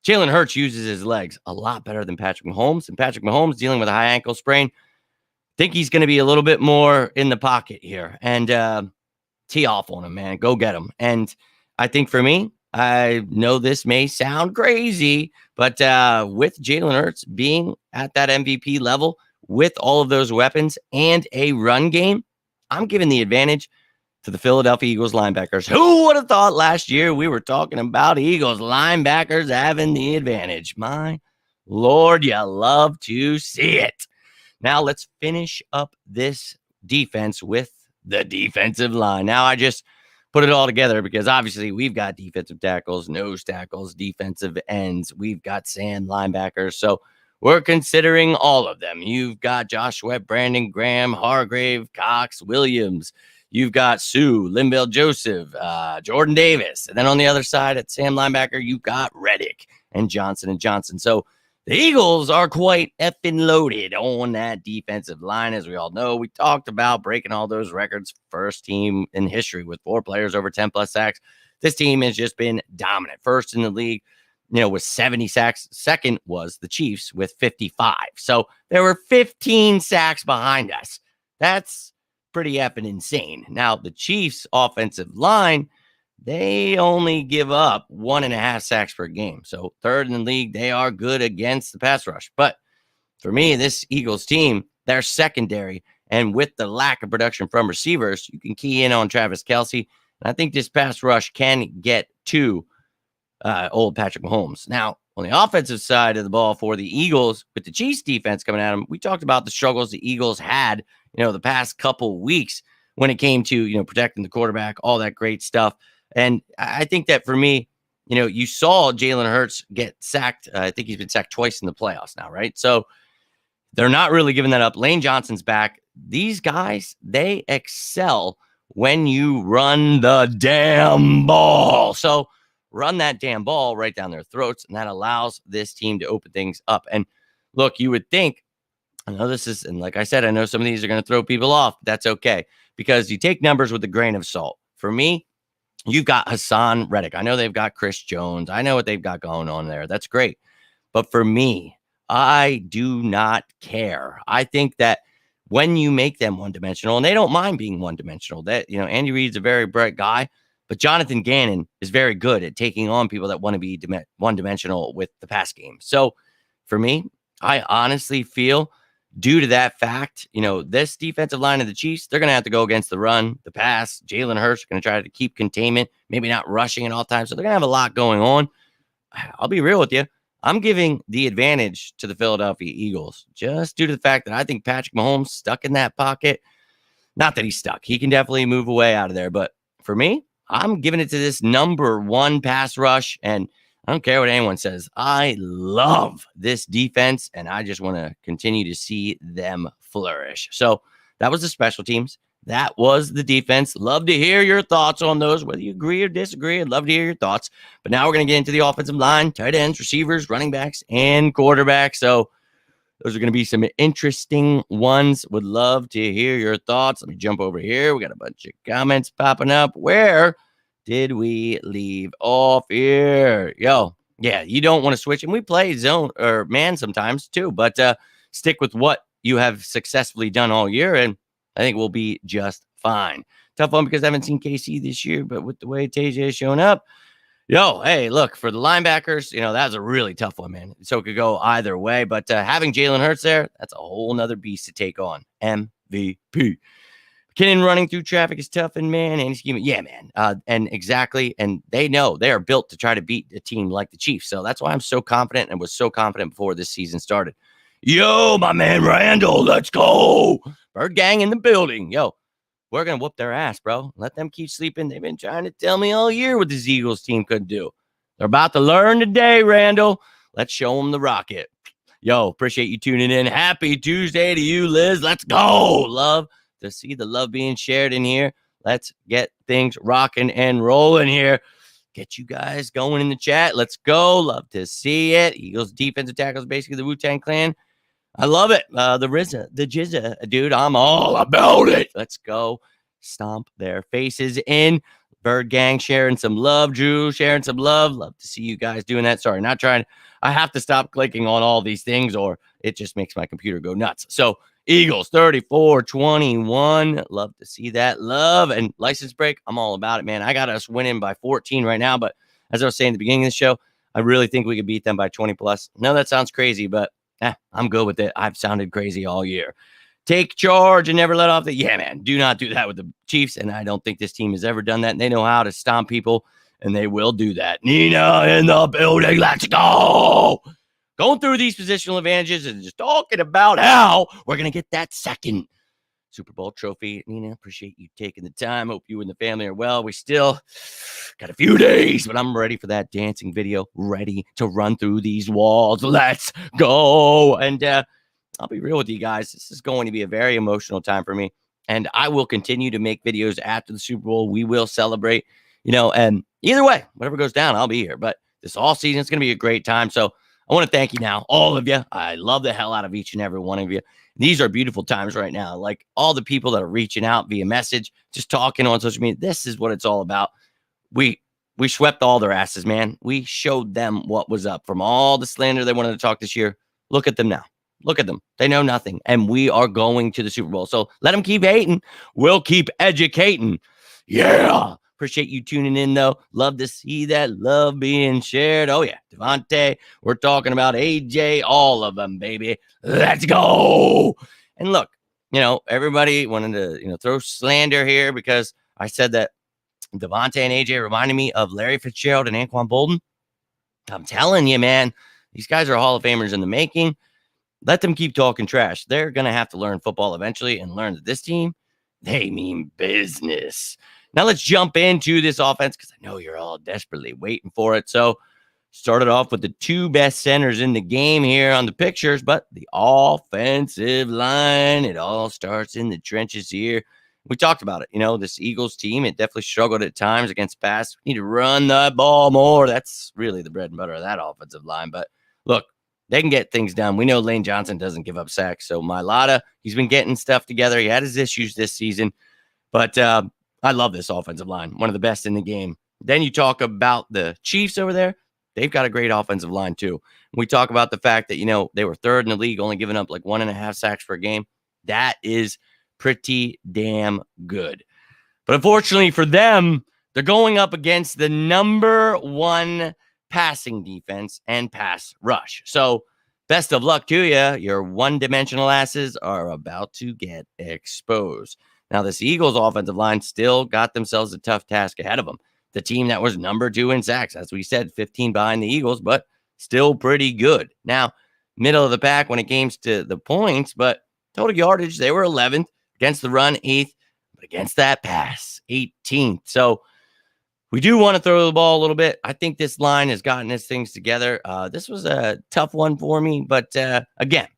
Jalen Hurts uses his legs a lot better than Patrick Mahomes. And Patrick Mahomes dealing with a high ankle sprain. Think he's going to be a little bit more in the pocket here. And tee off on him, man. Go get him. And I think for me, I know this may sound crazy, but with Jalen Hurts being at that MVP level, with all of those weapons and a run game, I'm giving the advantage to the Philadelphia Eagles linebackers. Who would have thought last year we were talking about Eagles linebackers having the advantage? My Lord, you love to see it. Now let's finish up this defense with the defensive line. Now I just put it all together because obviously we've got defensive tackles, nose tackles, defensive ends. We've got sand linebackers. So we're considering all of them. You've got Josh Sweat, Brandon Graham, Hargrave, Cox, Williams. You've got Sue, Linval Joseph, Jordan Davis. And then on the other side at Sam linebacker, you've got Reddick and Johnson. So the Eagles are quite effing loaded on that defensive line. As we all know, we talked about breaking all those records. First team in history with 4 players over 10 plus sacks. This team has just been dominant. First in the league, with 70 sacks. Second was the Chiefs with 55. So there were 15 sacks behind us. That's pretty effing insane. Now, the Chiefs' offensive line, they only give up 1.5 sacks per game. So third in the league, they are good against the pass rush. But for me, this Eagles team, they're secondary. And with the lack of production from receivers, you can key in on Travis Kelce. And I think this pass rush can get to old Patrick Mahomes. Now, on the offensive side of the ball for the Eagles, with the Chiefs defense coming at them, we talked about the struggles the Eagles had, the past couple weeks when it came to, protecting the quarterback, all that great stuff. And I think that for me, you saw Jalen Hurts get sacked. I think he's been sacked twice in the playoffs now, right? So they're not really giving that up. Lane Johnson's back. These guys, they excel when you run the damn ball. So run that damn ball right down their throats, and that allows this team to open things up. And look, you would think I know this is, and like I said, I know some of these are going to throw people off, but that's okay because you take numbers with a grain of salt. For me, you've got Hassan Reddick. I know they've got Chris Jones. I know what they've got going on there. That's great. But for me, I do not care. I think that when you make them one dimensional, and they don't mind being one dimensional, that, Andy Reid's a very bright guy, but Jonathan Gannon is very good at taking on people that want to be one dimensional with the pass game. So for me, I honestly feel due to that fact, this defensive line of the Chiefs, they're going to have to go against the run, the pass. Jalen Hurts going to try to keep containment, maybe not rushing at all times. So they're going to have a lot going on. I'll be real with you. I'm giving the advantage to the Philadelphia Eagles just due to the fact that I think Patrick Mahomes stuck in that pocket. Not that he's stuck. He can definitely move away out of there. But for me, I'm giving it to this number one pass rush. And I don't care what anyone says. I love this defense, and I just want to continue to see them flourish. So that was the special teams. That was the defense. Love to hear your thoughts on those, whether you agree or disagree. I'd love to hear your thoughts. But now we're going to get into the offensive line, tight ends, receivers, running backs, and quarterbacks. So those are going to be some interesting ones. Would love to hear your thoughts. Let me jump over here. We got a bunch of comments popping up. Where did we leave off here? Yo, yeah, you don't want to switch. And we play zone or man sometimes too, but stick with what you have successfully done all year, and I think we'll be just fine. Tough one because I haven't seen KC this year, but with the way TJ is showing up, hey, look, for the linebackers, that was a really tough one, man. So it could go either way, but having Jalen Hurts there, that's a whole nother beast to take on. MVP. McKinnon running through traffic is tough, and man, and scheming. Yeah, man. And exactly. And they know they are built to try to beat a team like the Chiefs. So that's why I'm so confident and was so confident before this season started. Yo, my man Randall, let's go. Bird gang in the building. Yo, we're going to whoop their ass, bro. Let them keep sleeping. They've been trying to tell me all year what this Eagles team could do. They're about to learn today, Randall. Let's show them the rocket. Yo, appreciate you tuning in. Happy Tuesday to you, Liz. Let's go. Love to see the love being shared in here. Let's get things rocking and rolling here. Get you guys going in the chat. Let's go. Love to see it. Eagles defensive tackles, basically the Wu-Tang Clan. I love it. The RZA, the Jizza, dude. I'm all about it. Let's go. Stomp their faces in. Bird gang sharing some love. Drew sharing some love. Love to see you guys doing that. Sorry, not trying. I have to stop clicking on all these things or it just makes my computer go nuts. So Eagles 34-21. Love to see that. Love and license break. I'm all about it, man. I got us winning by 14 right now. But as I was saying at the beginning of the show, I really think we could beat them by 20 plus. No, that sounds crazy, but I'm good with it. I've sounded crazy all year. Take charge and never let off the. Yeah, man. Do not do that with the Chiefs. And I don't think this team has ever done that. And they know how to stomp people, and they will do that. Nina in the building. Let's go. Going through these positional advantages and just talking about how we're going to get that second Super Bowl trophy. Nina, appreciate you taking the time. Hope you and the family are well. We still got a few days, but I'm ready for that dancing video, ready to run through these walls. Let's go. And I'll be real with you guys. This is going to be a very emotional time for me. And I will continue to make videos after the Super Bowl. We will celebrate, and either way, whatever goes down, I'll be here. But this all season, it's going to be a great time. So I want to thank you now, all of you. I love the hell out of each and every one of you. These are beautiful times right now. Like all the people that are reaching out via message, just talking on social media. This is what it's all about. We swept all their asses, man. We showed them what was up from all the slander they wanted to talk this year. Look at them now. Look at them. They know nothing. And we are going to the Super Bowl. So let them keep hating. We'll keep educating. Yeah. Appreciate you tuning in, though. Love to see that love being shared. Oh, yeah. Devontae, we're talking about AJ, all of them, baby. Let's go. And look, everybody wanted to, throw slander here because I said that Devontae and AJ reminded me of Larry Fitzgerald and Anquan Bolden. I'm telling you, man, these guys are Hall of Famers in the making. Let them keep talking trash. They're going to have to learn football eventually and learn that this team, they mean business. Now let's jump into this offense because I know you're all desperately waiting for it. So started off with the two best centers in the game here on the pictures, but the offensive line, it all starts in the trenches here. We talked about it. This Eagles team, it definitely struggled at times against pass. We need to run the ball more. That's really the bread and butter of that offensive line. But look, They can get things done. We know Lane Johnson doesn't give up sacks. So Mailata, he's been getting stuff together. He had his issues this season, but I love this offensive line. One of the best in the game. Then you talk about the Chiefs over there. They've got a great offensive line too. We talk about the fact that, they were third in the league, only giving up like 1.5 sacks per game. That is pretty damn good. But unfortunately for them, they're going up against the number one passing defense and pass rush. So best of luck to you. Your one-dimensional asses are about to get exposed. Now, this Eagles offensive line still got themselves a tough task ahead of them. The team that was number 2 in sacks, as we said, 15 behind the Eagles, but still pretty good. Now, middle of the pack when it came to the points, but total yardage, they were 11th. Against the run, 8th. But against that pass, 18th. So we do want to throw the ball a little bit. I think this line has gotten its things together. This was a tough one for me. But again,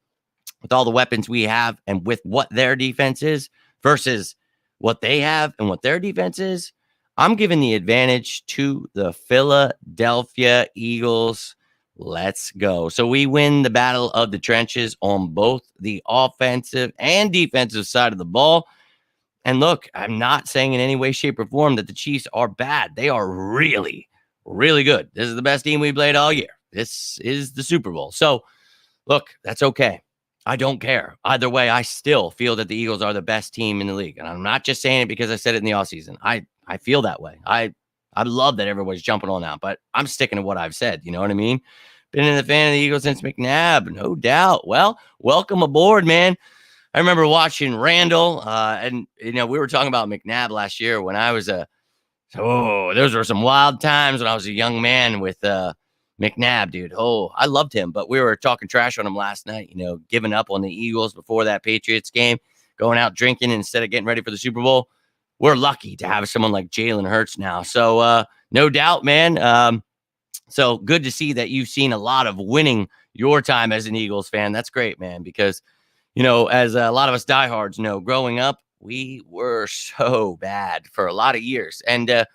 with all the weapons we have and with what their defense is versus what they have and what their defense is, I'm giving the advantage to the Philadelphia Eagles. Let's go. So we win the battle of the trenches on both the offensive and defensive side of the ball. And look, I'm not saying in any way, shape, or form that the Chiefs are bad. They are really, really good. This is the best team we played all year. This is the Super Bowl. So, look, that's okay. I don't care. Either way, I still feel that the Eagles are the best team in the league. And I'm not just saying it because I said it in the offseason. I feel that way. I love that everybody's jumping on that, but I'm sticking to what I've said. You know what I mean? Been a fan of the Eagles since McNabb, no doubt. Well, welcome aboard, man. I remember watching Randall, and we were talking about McNabb last year when I was those were some wild times when I was a young man with McNabb, dude. Oh, I loved him, but we were talking trash on him last night, giving up on the Eagles before that Patriots game, going out drinking instead of getting ready for the Super Bowl. We're lucky to have someone like Jalen Hurts now. So no doubt, man. So good to see that you've seen a lot of winning your time as an Eagles fan. That's great, man, because as a lot of us diehards know, growing up, we were so bad for a lot of years. And I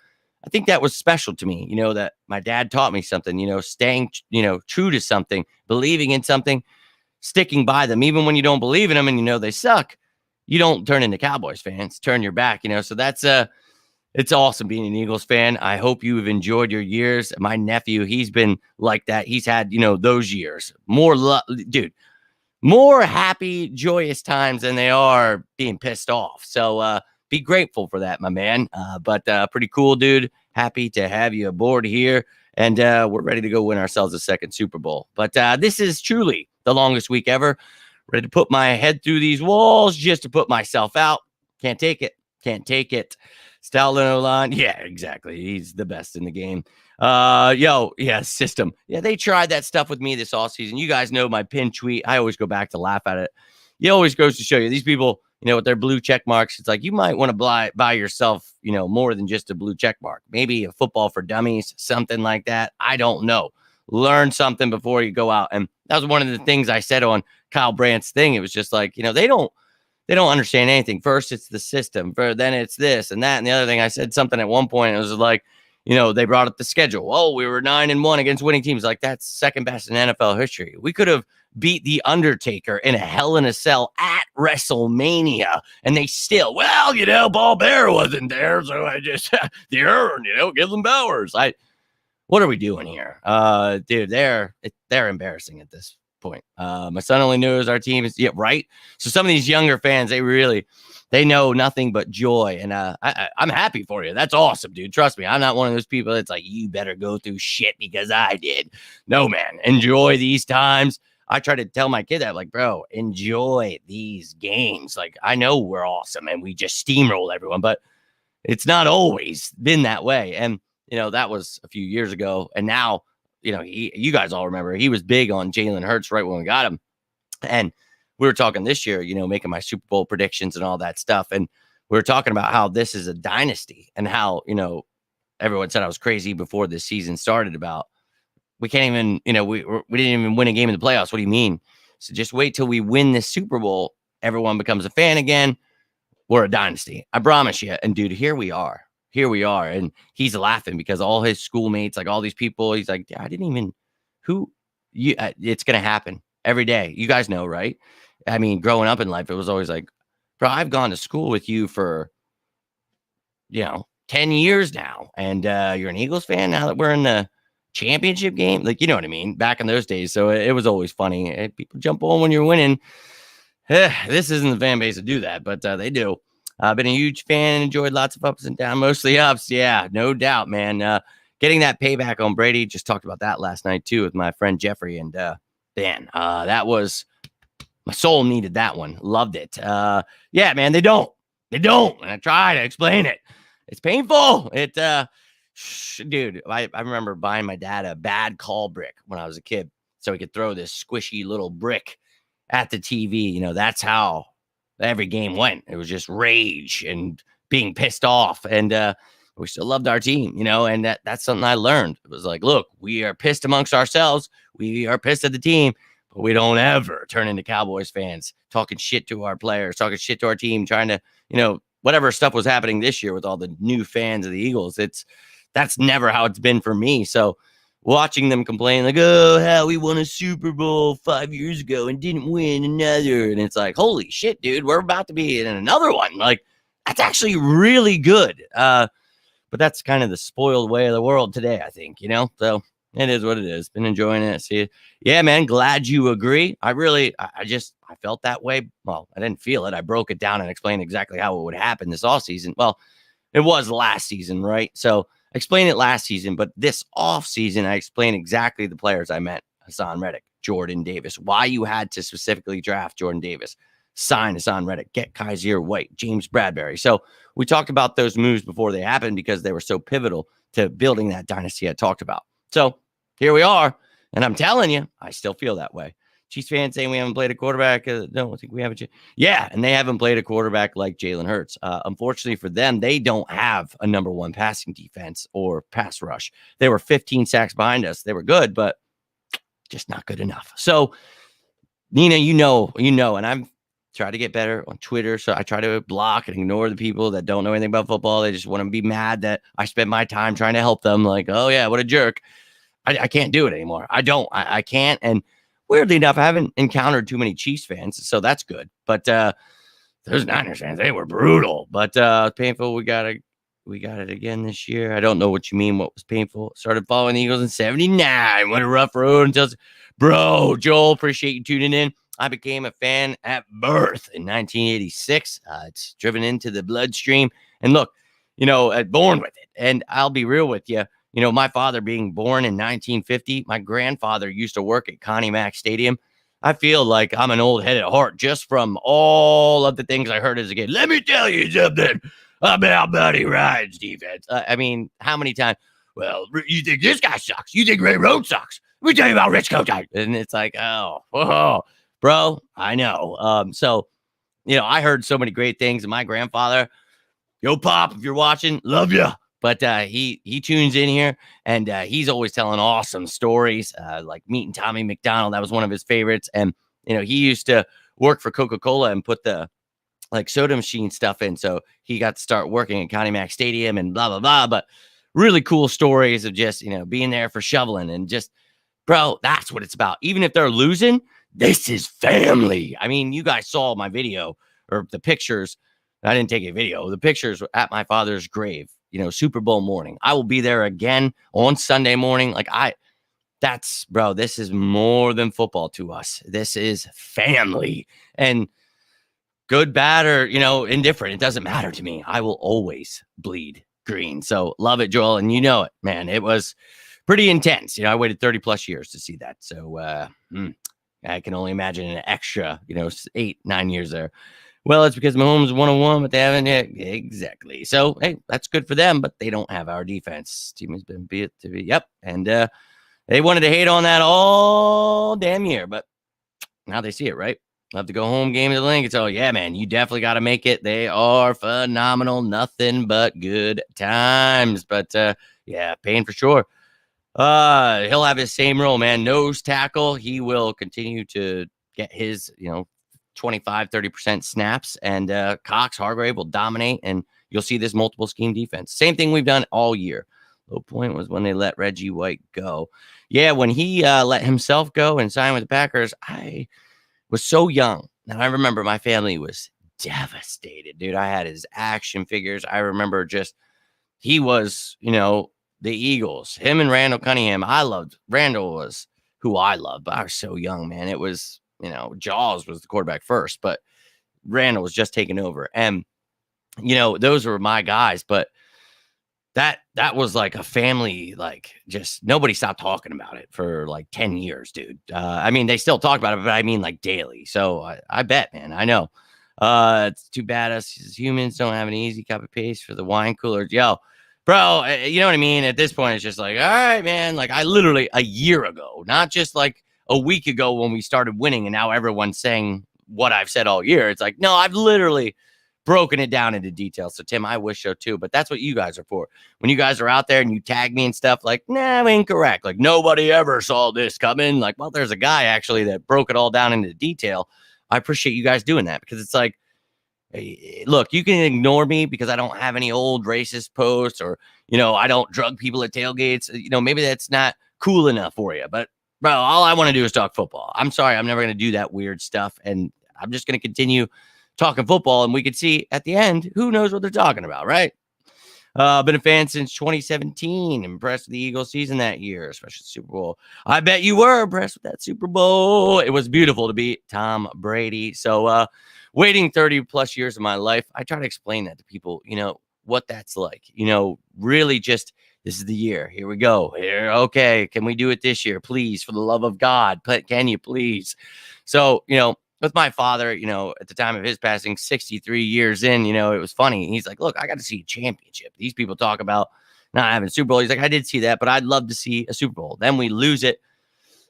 think that was special to me, that my dad taught me something, staying, true to something, believing in something, sticking by them, even when you don't believe in them and they suck. You don't turn into Cowboys fans, turn your back, so that's it's awesome being an Eagles fan. I hope you have enjoyed your years. My nephew, he's been like that. He's had, those years. More happy, joyous times than they are being pissed off. So be grateful for that, my man. But pretty cool, dude. Happy to have you aboard here. And we're ready to go win ourselves a second Super Bowl. But this is truly the longest week ever. Ready to put my head through these walls just to put myself out. Can't take it. Can't take it. Stalin O-line. Yeah, exactly. He's the best in the game. System. Yeah, they tried that stuff with me this offseason. You guys know my pin tweet. I always go back to laugh at it. It always goes to show you these people, with their blue check marks. It's like you might want to buy yourself, more than just a blue check mark. Maybe a football for dummies, something like that. I don't know. Learn something before you go out. And that was one of the things I said on Kyle Brandt's thing. It was just like, they don't understand anything. First, it's the system. Then it's this and that. And the other thing, I said something at one point. It was like, they brought up the schedule. Oh, we were 9-1 against winning teams. Like, that's second best in NFL history. We could have beat The Undertaker in a Hell in a Cell at WrestleMania. And they still, Paul Bear wasn't there. So I just, the urn, give them Bowers. What are we doing here? Dude, they're embarrassing at this point. My son only knows our team is right. So some of these younger fans, they know nothing but joy, and I'm happy for you. That's awesome, dude. Trust me, I'm not one of those people that's like, you better go through shit because I did. No, man, enjoy these times. I try to tell my kid that, like, bro, enjoy these games. Like, I know we're awesome and we just steamroll everyone, but it's not always been that way. And that was a few years ago, and now you guys all remember he was big on Jalen Hurts right when we got him. And we were talking this year, making my Super Bowl predictions and all that stuff. And we were talking about how this is a dynasty and how, everyone said I was crazy before this season started about we can't even, we didn't even win a game in the playoffs. What do you mean? So just wait till we win this Super Bowl. Everyone becomes a fan again. We're a dynasty. I promise you. And dude, here we are. And he's laughing because all his schoolmates, like all these people, he's like, I didn't even, who, it's going to happen every day. You guys know, right? I mean, growing up in life, it was always like, bro, I've gone to school with you for, 10 years now. And you're an Eagles fan now that we're in the championship game. Like, you know what I mean? Back in those days. So it was always funny. People jump on when you're winning. This isn't the fan base to do that, but they do. I've been a huge fan and enjoyed lots of ups and downs, mostly ups. Yeah, no doubt, man. Getting that payback on Brady, just talked about that last night too with my friend Jeffrey. And man, that was, my soul needed that one. Loved it. Yeah, man, they don't. And I try to explain it. It's painful. Dude, I remember buying my dad a bad call brick when I was a kid so he could throw this squishy little brick at the TV. That's how every game went. It was just rage and being pissed off. And we still loved our team, and that's something I learned. It was like, look, we are pissed amongst ourselves. We are pissed at the team, but we don't ever turn into Cowboys fans, talking shit to our players, talking shit to our team, trying to, whatever stuff was happening this year with all the new fans of the Eagles. That's never how it's been for me. So watching them complain like, oh, how we won a Super Bowl 5 years ago and didn't win another. And it's like, holy shit, dude, we're about to be in another one. Like, that's actually really good. But that's kind of the spoiled way of the world today, I think, so it is what it is. Been enjoying it. See, yeah, man, glad you agree. I felt that way. Well, I didn't feel it. I broke it down and explained exactly how it would happen this offseason. Well, it was last season, right? So I explained it last season, but this offseason, I explained exactly the players I meant. Hassan Reddick, Jordan Davis, why you had to specifically draft Jordan Davis, sign Hassan Reddick, get Kaiser White, James Bradbury. So we talked about those moves before they happened because they were so pivotal to building that dynasty I talked about. So here we are, and I'm telling you, I still feel that way. Chiefs fans saying we haven't played a quarterback. Don't think we have a yeah, and they haven't played a quarterback like Jalen Hurts. Unfortunately for them, they don't have a number one passing defense or pass rush. They were 15 sacks behind us. They were good, but just not good enough. So, Nina, and I've tried to get better on Twitter. So I try to block and ignore the people that don't know anything about football. They just want to be mad that I spend my time trying to help them. Like, oh yeah, what a jerk. I can't do it anymore. I can't. And weirdly enough, I haven't encountered too many Chiefs fans, so that's good. But those Niners fans, they were brutal. But painful. We got it again this year. I don't know what you mean. What was painful? Started following the Eagles in '79. Went a rough road until, bro. Joel, appreciate you tuning in. I became a fan at birth in 1986. It's driven into the bloodstream. And look, born with it. And I'll be real with you. My father being born in 1950, my grandfather used to work at Connie Mack Stadium. I feel like I'm an old head at heart just from all of the things I heard as a kid. Let me tell you something about Buddy Ryan's defense. I mean, how many times? Well, you think this guy sucks. You think Ray Rhodes sucks. Let me tell you about Rich Coach. And it's like, whoa, bro, I know. So, I heard so many great things. And my grandfather, yo, Pop, if you're watching, love you. But he tunes in here, and he's always telling awesome stories, like meeting Tommy McDonald. That was one of his favorites. And, he used to work for Coca-Cola and put the soda machine stuff in. So he got to start working at Connie Mack Stadium and blah, blah, blah. But really cool stories of just, being there for shoveling and just, bro, that's what it's about. Even if they're losing, this is family. I mean, you guys saw my video or the pictures. I didn't take a video. The pictures at my father's grave. Super Bowl morning. I will be there again on Sunday morning. This is more than football to us. This is family, and good, bad, or, indifferent. It doesn't matter to me. I will always bleed green. So love it, Joel. And it, man, it was pretty intense. I waited 30 plus years to see that. So I can only imagine an extra, 8-9 years there. Well, it's because Mahomes 101, but they haven't hit. Exactly. So, hey, that's good for them, but they don't have our defense. Team has been beat to be. Yep. And they wanted to hate on that all damn year, but now they see it, right? Love to go home game of the link. It's yeah, man, you definitely got to make it. They are phenomenal. Nothing but good times. But yeah, pain for sure. He'll have his same role, man. Nose tackle. He will continue to get his, 25-30% snaps, and Cox Hargrave will dominate, and you'll see this multiple scheme defense. Same thing we've done all year. Low point was when they let Reggie White go. Yeah, when he let himself go and sign with the Packers, I was so young. And I remember my family was devastated, dude. I had his action figures. I remember just he was, the Eagles. Him and Randall Cunningham. I loved Randall was who I loved, but I was so young, man. It was, Jaws was the quarterback first, but Randall was just taking over. And, those were my guys, but that was like a family, like just nobody stopped talking about it for like 10 years, dude. I mean, they still talk about it, but I mean like daily. So I bet, man, I know. It's too bad us as humans don't have an easy copy paste for the wine cooler. Yo, bro, you know what I mean? At this point, it's just like, all right, man. Like I literally a year ago, not just like a week ago when we started winning and now everyone's saying what I've said all year. It's like, no, I've literally broken it down into detail. So Tim, I wish so too, but that's what you guys are for. When you guys are out there and you tag me and stuff, like, nah, incorrect. Like nobody ever saw this coming. Like, well, there's a guy actually that broke it all down into detail. I appreciate you guys doing that because it's like, look, you can ignore me because I don't have any old racist posts or, I don't drug people at tailgates. Maybe that's not cool enough for you, but bro, all I want to do is talk football. I'm sorry. I'm never going to do that weird stuff. And I'm just going to continue talking football, and we could see at the end who knows what they're talking about, right? Been a fan since 2017. Impressed with the Eagles season that year, especially the Super Bowl. I bet you were impressed with that Super Bowl. It was beautiful to beat Tom Brady. So waiting 30 plus years of my life, I try to explain that to people, what that's like. Really just this is the year. Here we go. Here, okay. Can we do it this year? Please, for the love of God. Can you please? So, with my father, at the time of his passing, 63 years in, it was funny. He's like, look, I got to see a championship. These people talk about not having a Super Bowl. He's like, I did see that, but I'd love to see a Super Bowl. Then we lose it.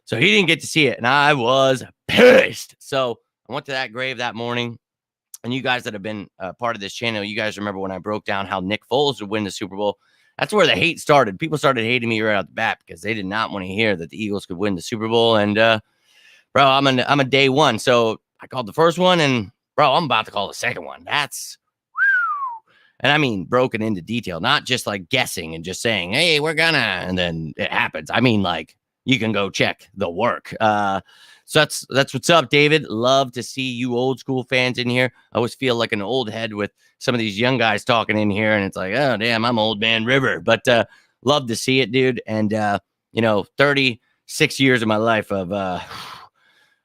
So he didn't get to see it. And I was pissed. So I went to that grave that morning. And you guys that have been part of this channel, you guys remember when I broke down how Nick Foles would win the Super Bowl. That's where the hate started. People started hating me right out the bat because they did not want to hear that the Eagles could win the Super Bowl. And, bro, I'm a day one. So I called the first one, and bro, I'm about to call the second one. And I mean, broken into detail, not just like guessing and just saying, hey, we're gonna, and then it happens. I mean, like you can go check the work. So that's what's up, David. Love to see you old school fans in here. I always feel like an old head with some of these young guys talking in here, and it's like, oh damn, I'm old man River. But love to see it, dude. And 36 years of my life of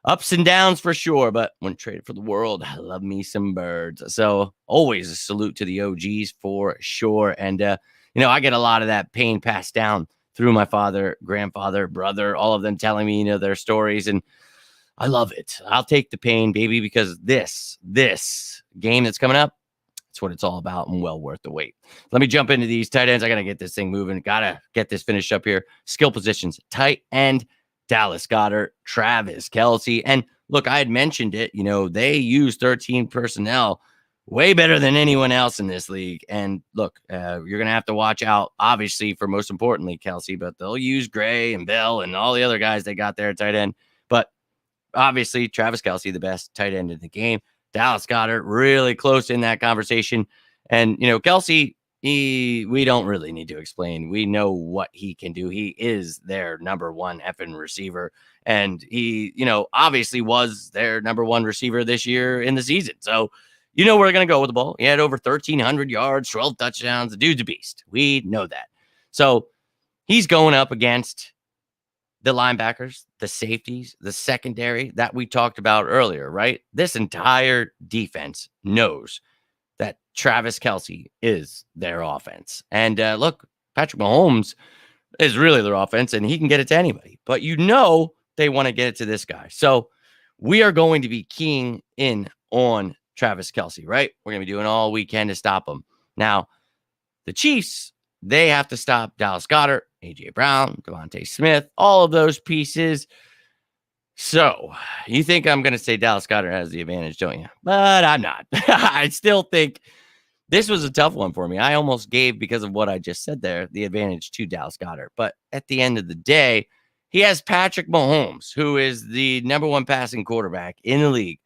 ups and downs for sure, but when traded for the world, I love me some birds. So always a salute to the OGs for sure. And, I get a lot of that pain passed down through my father, grandfather, brother, all of them telling me, their stories. And I love it. I'll take the pain, baby, because this game that's coming up, it's what it's all about and well worth the wait. Let me jump into these tight ends. I got to get this thing moving. Got to get this finished up here. Skill positions, tight end, Dallas Goedert, Travis Kelce. And look, I had mentioned it, they use 13 personnel way better than anyone else in this league. And look, you're going to have to watch out, obviously, for most importantly, Kelce, but they'll use Gray and Bell and all the other guys they got there at tight end. But obviously, Travis Kelce, the best tight end in the game. Dallas Goedert, really close in that conversation. And, Kelce, we don't really need to explain. We know what he can do. He is their number one effing receiver. And he, obviously was their number one receiver this year in the season. So, where they're going to go with the ball. He had over 1,300 yards, 12 touchdowns. The dude's a beast. We know that. So he's going up against the linebackers, the safeties, the secondary that we talked about earlier, right? This entire defense knows that Travis Kelce is their offense. And look, Patrick Mahomes is really their offense, and he can get it to anybody. But they want to get it to this guy. So we are going to be keying in on Travis Kelce, right? We're going to be doing all we can to stop him. Now, the Chiefs, they have to stop Dallas Goedert, A.J. Brown, Devontae Smith, all of those pieces. So you think I'm going to say Dallas Goedert has the advantage, don't you? But I'm not. I still think this was a tough one for me. I almost gave, because of what I just said there, the advantage to Dallas Goedert. But at the end of the day, he has Patrick Mahomes, who is the number one passing quarterback in the league,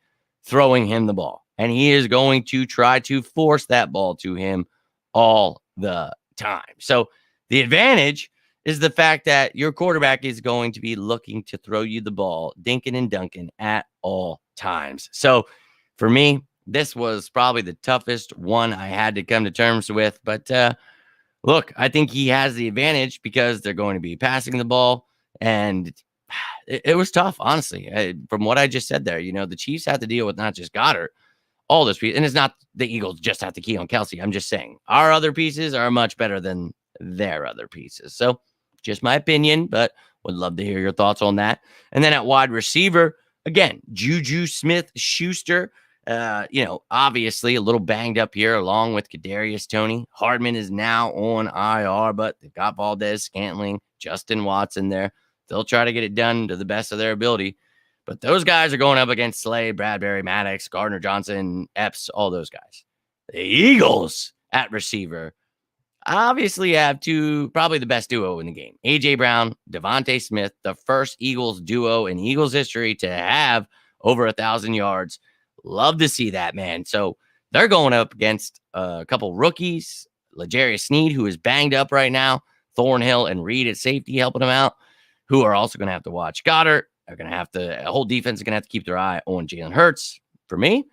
throwing him the ball. And he is going to try to force that ball to him all the time. So The advantage is the fact that your quarterback is going to be looking to throw you the ball, dinking and dunking at all times. So for me, this was probably the toughest one I had to come to terms with. But look, I think he has the advantage because they're going to be passing the ball. And it was tough, honestly. From what I just said there, the Chiefs have to deal with not just Goddard, all those pieces. And it's not the Eagles just have to key on Kelsey. I'm just saying our other pieces are much better than their other pieces. So just my opinion, but would love to hear your thoughts on that. And then at wide receiver, again, Juju Smith-Schuster, obviously a little banged up here along with Kadarius Toney. Hardman is now on IR, but they've got Valdez-Scantling, Justin Watson there. They'll try to get it done to the best of their ability. But those guys are going up against Slade, Bradbury, Maddox, Gardner-Johnson, Epps, all those guys. The Eagles at receiver obviously have probably the best duo in the game. A.J. Brown, Devontae Smith, the first Eagles duo in Eagles history to have over 1,000 yards. Love to see that, man. So they're going up against a couple rookies, L'Jarius Sneed, who is banged up right now, Thornhill and Reed at safety helping him out, who are also going to have to watch Goddard. They're going to have to, the whole defense is going to have to keep their eye on Jalen Hurts. For me,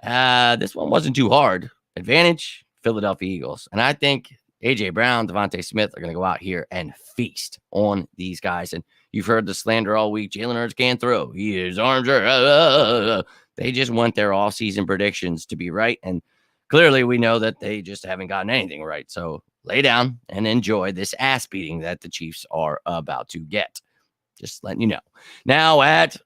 this one wasn't too hard. Advantage, Philadelphia Eagles. And I think A.J. Brown, Devontae Smith are going to go out here and feast on these guys. And you've heard the slander all week. Jalen Hurts can't throw. His arms are... They just want their all-season predictions to be right. And clearly we know that they just haven't gotten anything right. So lay down and enjoy this ass beating that the Chiefs are about to get. Just letting you know. Now at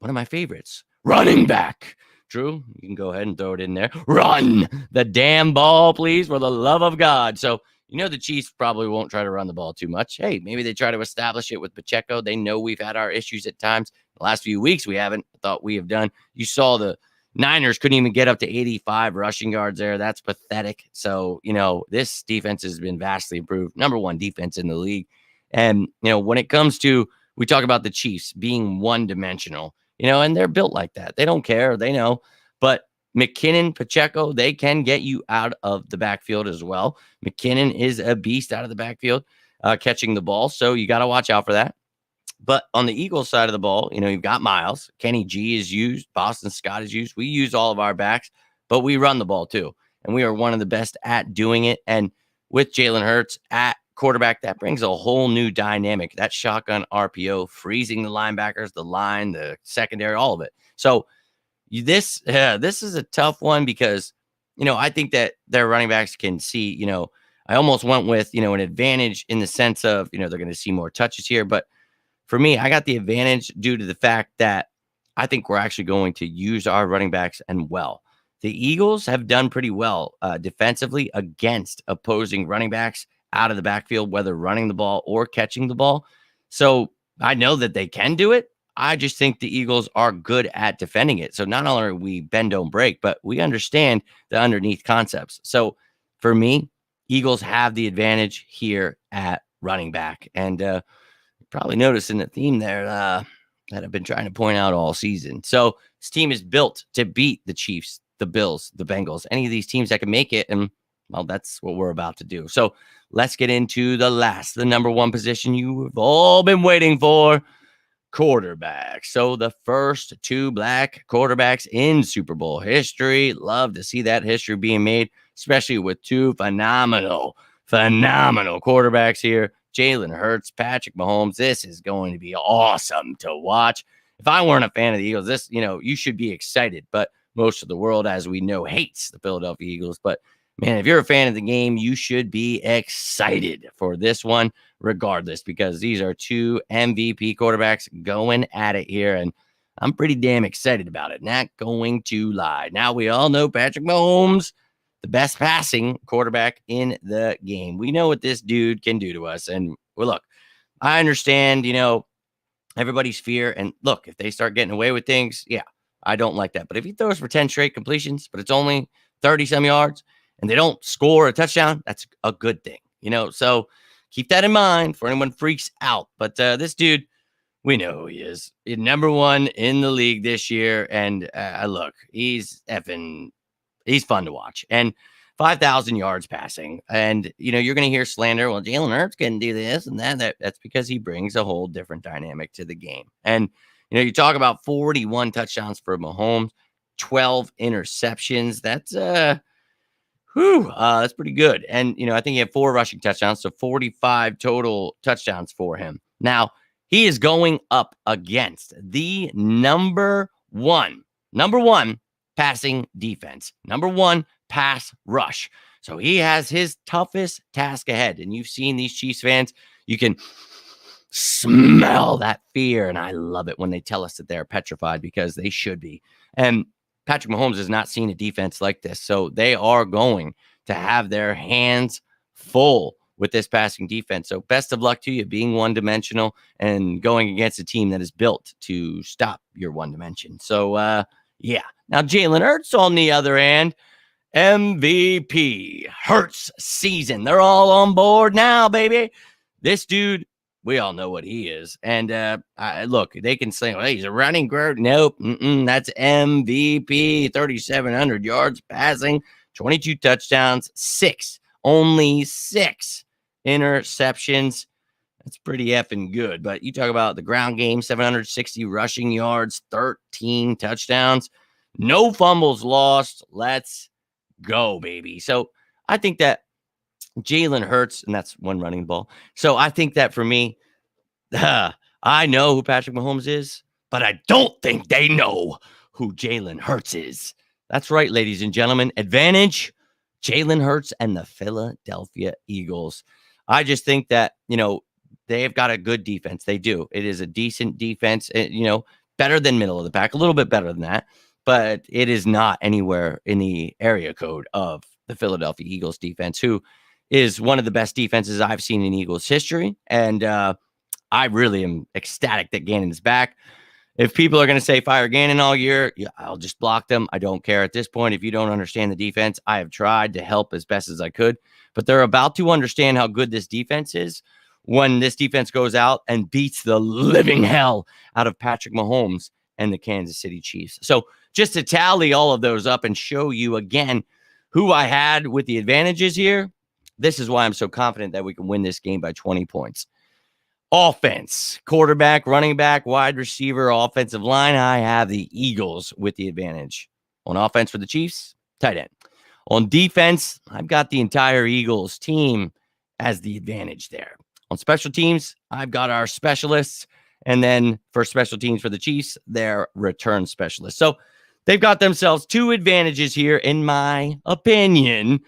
one of my favorites, running back. Drew, you can go ahead and throw it in there. Run the damn ball, please, for the love of God. So, the Chiefs probably won't try to run the ball too much. Hey, maybe they try to establish it with Pacheco. They know we've had our issues at times. The last few weeks we haven't. I thought we have done. You saw the Niners couldn't even get up to 85 rushing yards there. That's pathetic. So, this defense has been vastly improved. Number one defense in the league. And, when it comes to, we talk about the Chiefs being one-dimensional, and they're built like that. They don't care. They know. But McKinnon, Pacheco, they can get you out of the backfield as well. McKinnon is a beast out of the backfield catching the ball, so you got to watch out for that. But on the Eagles side of the ball, you've got Miles. Kenny G is used. Boston Scott is used. We use all of our backs, but we run the ball too. And we are one of the best at doing it. And with Jalen Hurts at quarterback, that brings a whole new dynamic. That shotgun RPO, freezing the linebackers, the line, the secondary, all of it. So this is a tough one because, I think that their running backs can see, I almost went with, an advantage in the sense of, they're going to see more touches here. But for me, I got the advantage due to the fact that I think we're actually going to use our running backs and well. The Eagles have done pretty well defensively against opposing running backs out of the backfield, whether running the ball or catching the ball. So I know that they can do it. I just think the Eagles are good at defending it. So not only are we bend, don't break, but we understand the underneath concepts. So for me, Eagles have the advantage here at running back. And probably noticing the theme there that I've been trying to point out all season. So this team is built to beat the Chiefs, the Bills, the Bengals, any of these teams that can make it. And well, that's what we're about to do. So let's get into the number one position you've all been waiting for, quarterback. So the first two black quarterbacks in Super Bowl history. Love to see that history being made, especially with two phenomenal quarterbacks here. Jalen Hurts, Patrick Mahomes. This is going to be awesome to watch. If I weren't a fan of the Eagles, this, you should be excited. But most of the world, as we know, hates the Philadelphia Eagles. But man, if you're a fan of the game, you should be excited for this one regardless, because these are two MVP quarterbacks going at it here. And I'm pretty damn excited about it. Not going to lie. Now, we all know Patrick Mahomes, the best passing quarterback in the game. We know what this dude can do to us. And well, look, I understand, everybody's fear. And look, if they start getting away with things, yeah, I don't like that. But if he throws for 10 straight completions, but it's only 30-some yards, and they don't score a touchdown, that's a good thing, So keep that in mind for anyone freaks out. But this dude, we know who he is. He's number one in the league this year. And look, he's fun to watch. And 5,000 yards passing. And, you're going to hear slander. Well, Jalen Hurts can do this and that. That's because he brings a whole different dynamic to the game. And, you talk about 41 touchdowns for Mahomes, 12 interceptions. That's that's pretty good. And, I think he had 4 rushing touchdowns, so 45 total touchdowns for him. Now, he is going up against the number one passing defense, number 1 pass rush. So he has his toughest task ahead. And you've seen these Chiefs fans, you can smell that fear. And I love it when they tell us that they're petrified, because they should be. And Patrick Mahomes has not seen a defense like this. So they are going to have their hands full with this passing defense. So best of luck to you being one-dimensional and going against a team that is built to stop your one dimension. So, yeah. Now, Jalen Hurts, on the other hand, MVP, Hurts season. They're all on board now, baby. This dude, we all know what he is. And look, they can say, well, he's a running quarterback. Nope. That's MVP, 3,700 yards passing, 22 touchdowns, only 6 interceptions. That's pretty effing good. But you talk about the ground game, 760 rushing yards, 13 touchdowns, no fumbles lost. Let's go, baby. So I think that Jalen Hurts, and that's one running ball. So I think that for me, I know who Patrick Mahomes is, but I don't think they know who Jalen Hurts is. That's right, ladies and gentlemen. Advantage, Jalen Hurts and the Philadelphia Eagles. I just think that, they've got a good defense. They do. It is a decent defense, better than middle of the pack, a little bit better than that, but it is not anywhere in the area code of the Philadelphia Eagles defense, who is one of the best defenses I've seen in Eagles history. And I really am ecstatic that Gannon is back. If people are going to say fire Gannon all year, I'll just block them. I don't care at this point. If you don't understand the defense, I have tried to help as best as I could, but they're about to understand how good this defense is when this defense goes out and beats the living hell out of Patrick Mahomes and the Kansas City Chiefs. So just to tally all of those up and show you again who I had with the advantages here, this is why I'm so confident that we can win this game by 20 points. Offense, quarterback, running back, wide receiver, offensive line. I have the Eagles with the advantage. On offense for the Chiefs, tight end. On defense, I've got the entire Eagles team as the advantage there. On special teams, I've got our specialists. And then for special teams for the Chiefs, their return specialists. So they've got themselves 2 advantages here, in my opinion.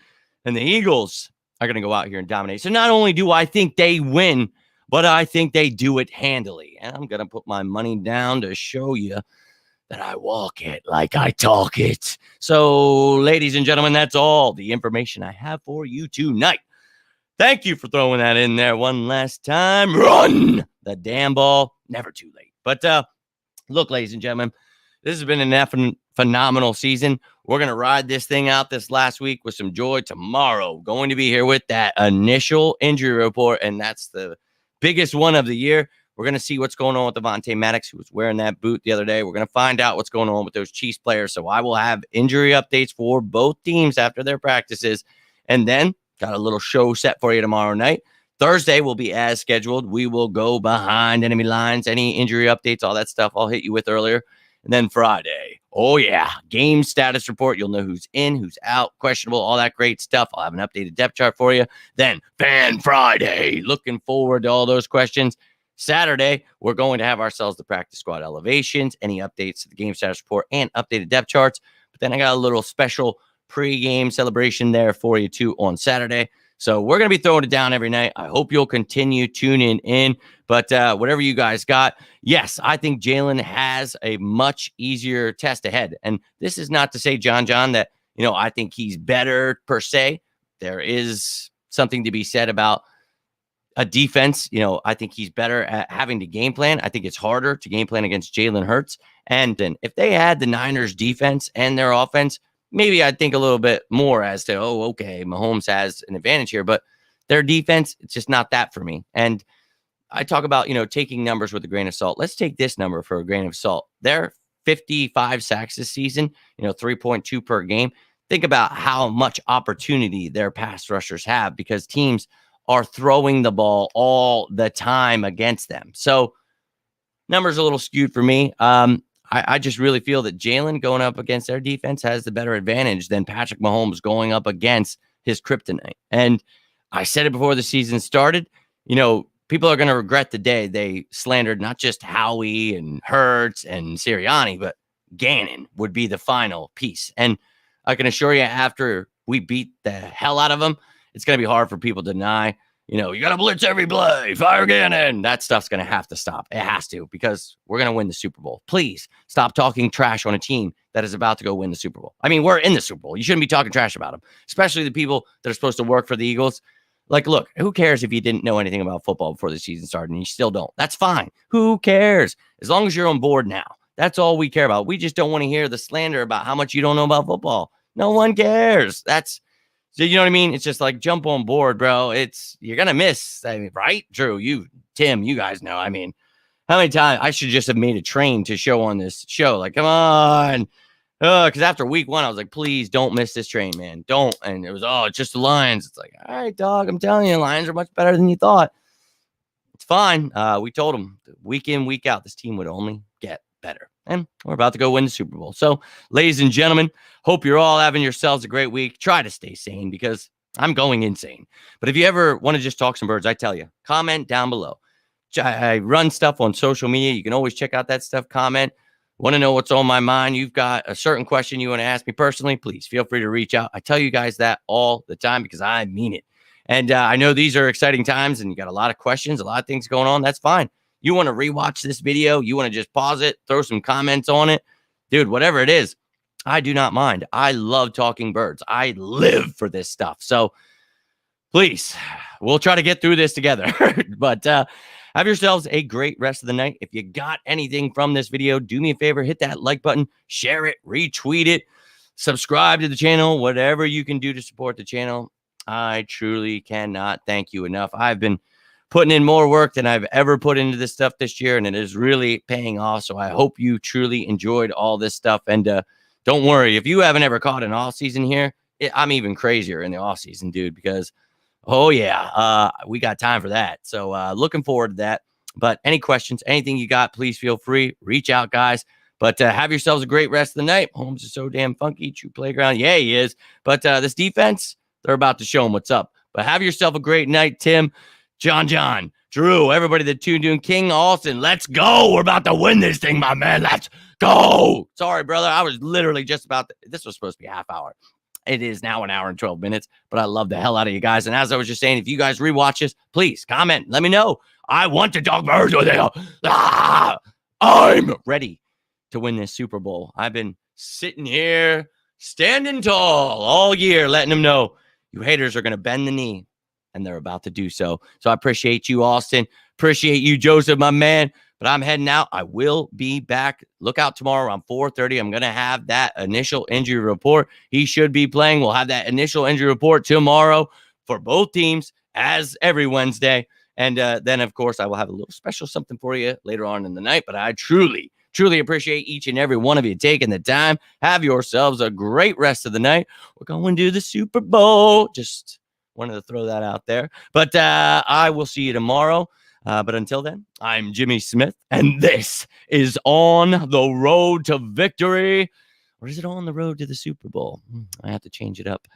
And the Eagles are going to go out here and dominate. So not only do I think they win, but I think they do it handily. And I'm going to put my money down to show you that I walk it like I talk it. So, ladies and gentlemen, that's all the information I have for you tonight. Thank you for throwing that in there one last time. Run the damn ball. Never too late. But look, ladies and gentlemen, this has been an phenomenal season. We're going to ride this thing out this last week with some joy. Tomorrow, going to be here with that initial injury report, and that's the biggest one of the year. We're going to see what's going on with Devontae Maddox, who was wearing that boot the other day. We're going to find out what's going on with those Chiefs players. So I will have injury updates for both teams after their practices. And then got a little show set for you tomorrow night. Thursday will be as scheduled. We will go behind enemy lines, any injury updates, all that stuff I'll hit you with earlier. And then Friday, oh yeah, game status report. You'll know who's in, who's out, questionable, all that great stuff. I'll have an updated depth chart for you. Then Fan Friday, looking forward to all those questions. Saturday, we're going to have ourselves the practice squad elevations, any updates to the game status report, and updated depth charts. But then I got a little special pre-game celebration there for you too on Saturday. So we're going to be throwing it down every night. I hope you'll continue tuning in. But whatever you guys got, yes, I think Jalen has a much easier test ahead. And this is not to say, John, that, I think he's better per se. There is something to be said about a defense. I think he's better at having to game plan. I think it's harder to game plan against Jalen Hurts. And then if they had the Niners defense and their offense, maybe I'd think a little bit more as to, okay, Mahomes has an advantage here, but their defense, it's just not that for me. And I talk about, taking numbers with a grain of salt. Let's take this number for a grain of salt. They're 55 sacks this season, 3.2 per game. think about how much opportunity their pass rushers have because teams are throwing the ball all the time against them. So numbers a little skewed for me. I just really feel that Jalen going up against their defense has the better advantage than Patrick Mahomes going up against his kryptonite. And I said it before the season started, people are going to regret the day they slandered not just Howie and Hurts and Sirianni, but Gannon would be the final piece. And I can assure you, after we beat the hell out of them, it's going to be hard for people to deny, you got to blitz every play, fire Gannon. That stuff's going to have to stop. It has to, because we're going to win the Super Bowl. Please stop talking trash on a team that is about to go win the Super Bowl. I mean, we're in the Super Bowl. You shouldn't be talking trash about them, especially the people that are supposed to work for the Eagles. Like, look, who cares if you didn't know anything about football before the season started and you still don't? That's fine. Who cares? As long as you're on board now. That's all we care about. We just don't want to hear the slander about how much you don't know about football. No one cares. So you know what I mean? It's just like, jump on board, bro. You're going to miss. I mean, right? Drew, Tim, you guys know. I mean, how many times I should just have made a train to show on this show? Like, come on. Because after week 1, I was like, please don't miss this train, man. Don't. And it was, it's just the Lions. It's like, all right, dog, I'm telling you, Lions are much better than you thought. It's fine. We told them week in, week out, this team would only get better. And we're about to go win the Super Bowl. So, ladies and gentlemen, hope you're all having yourselves a great week. Try to stay sane because I'm going insane. But if you ever want to just talk some birds, I tell you, comment down below. I run stuff on social media. You can always check out that stuff. Comment. Want to know what's on my mind? You've got a certain question you want to ask me personally, please feel free to reach out. I tell you guys that all the time because I mean it. And I know these are exciting times and you got a lot of questions, a lot of things going on. That's fine. You want to rewatch this video? You want to just pause it, throw some comments on it? Dude, whatever it is, I do not mind. I love talking birds. I live for this stuff. So please, we'll try to get through this together. But have yourselves a great rest of the night. If you got anything from this video, do me a favor, hit that like button, share it, retweet it, subscribe to the channel, whatever you can do to support the channel. I truly cannot thank you enough. I've been putting in more work than I've ever put into this stuff this year, and it is really paying off. So I hope you truly enjoyed all this stuff. And don't worry, if you haven't ever caught an off season here, I'm even crazier in the off season, dude, because we got time for that. So looking forward to that. But any questions, anything you got, please feel free. Reach out, guys. But have yourselves a great rest of the night. Holmes is so damn funky. True playground. Yeah, he is. But this defense, they're about to show him what's up. But have yourself a great night, Tim, John, Drew, everybody that tuned in, King Austin. Let's go. We're about to win this thing, my man. Let's go. Sorry, brother. I was literally just about this was supposed to be a half hour. It is now an hour and 12 minutes, but I love the hell out of you guys. And as I was just saying, if you guys rewatch this, please comment. Let me know. I want to talk birds with you. I'm ready to win this Super Bowl. I've been sitting here standing tall all year, letting them know you haters are going to bend the knee, and they're about to do so. So I appreciate you, Austin. Appreciate you, Joseph, my man. But I'm heading out. I will be back. Look out tomorrow around 4:30. I'm going to have that initial injury report. He should be playing. We'll have that initial injury report tomorrow for both teams, as every Wednesday. And then, of course, I will have a little special something for you later on in the night. But I truly appreciate each and every one of you taking the time. Have yourselves a great rest of the night. We're going to the Super Bowl. Just wanted to throw that out there. But I will see you tomorrow. But until then, I'm Jimmy Smith, and this is On the Road to Victory. Or is it On the Road to the Super Bowl? I have to change it up.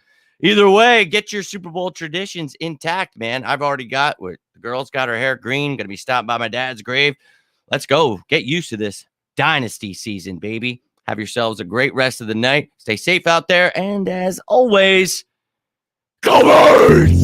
Either way, get your Super Bowl traditions intact, man. I've already got the girl's got her hair green, going to be stopped by my dad's grave. Let's go. Get used to this dynasty season, baby. Have yourselves a great rest of the night. Stay safe out there. And as always, go Birds!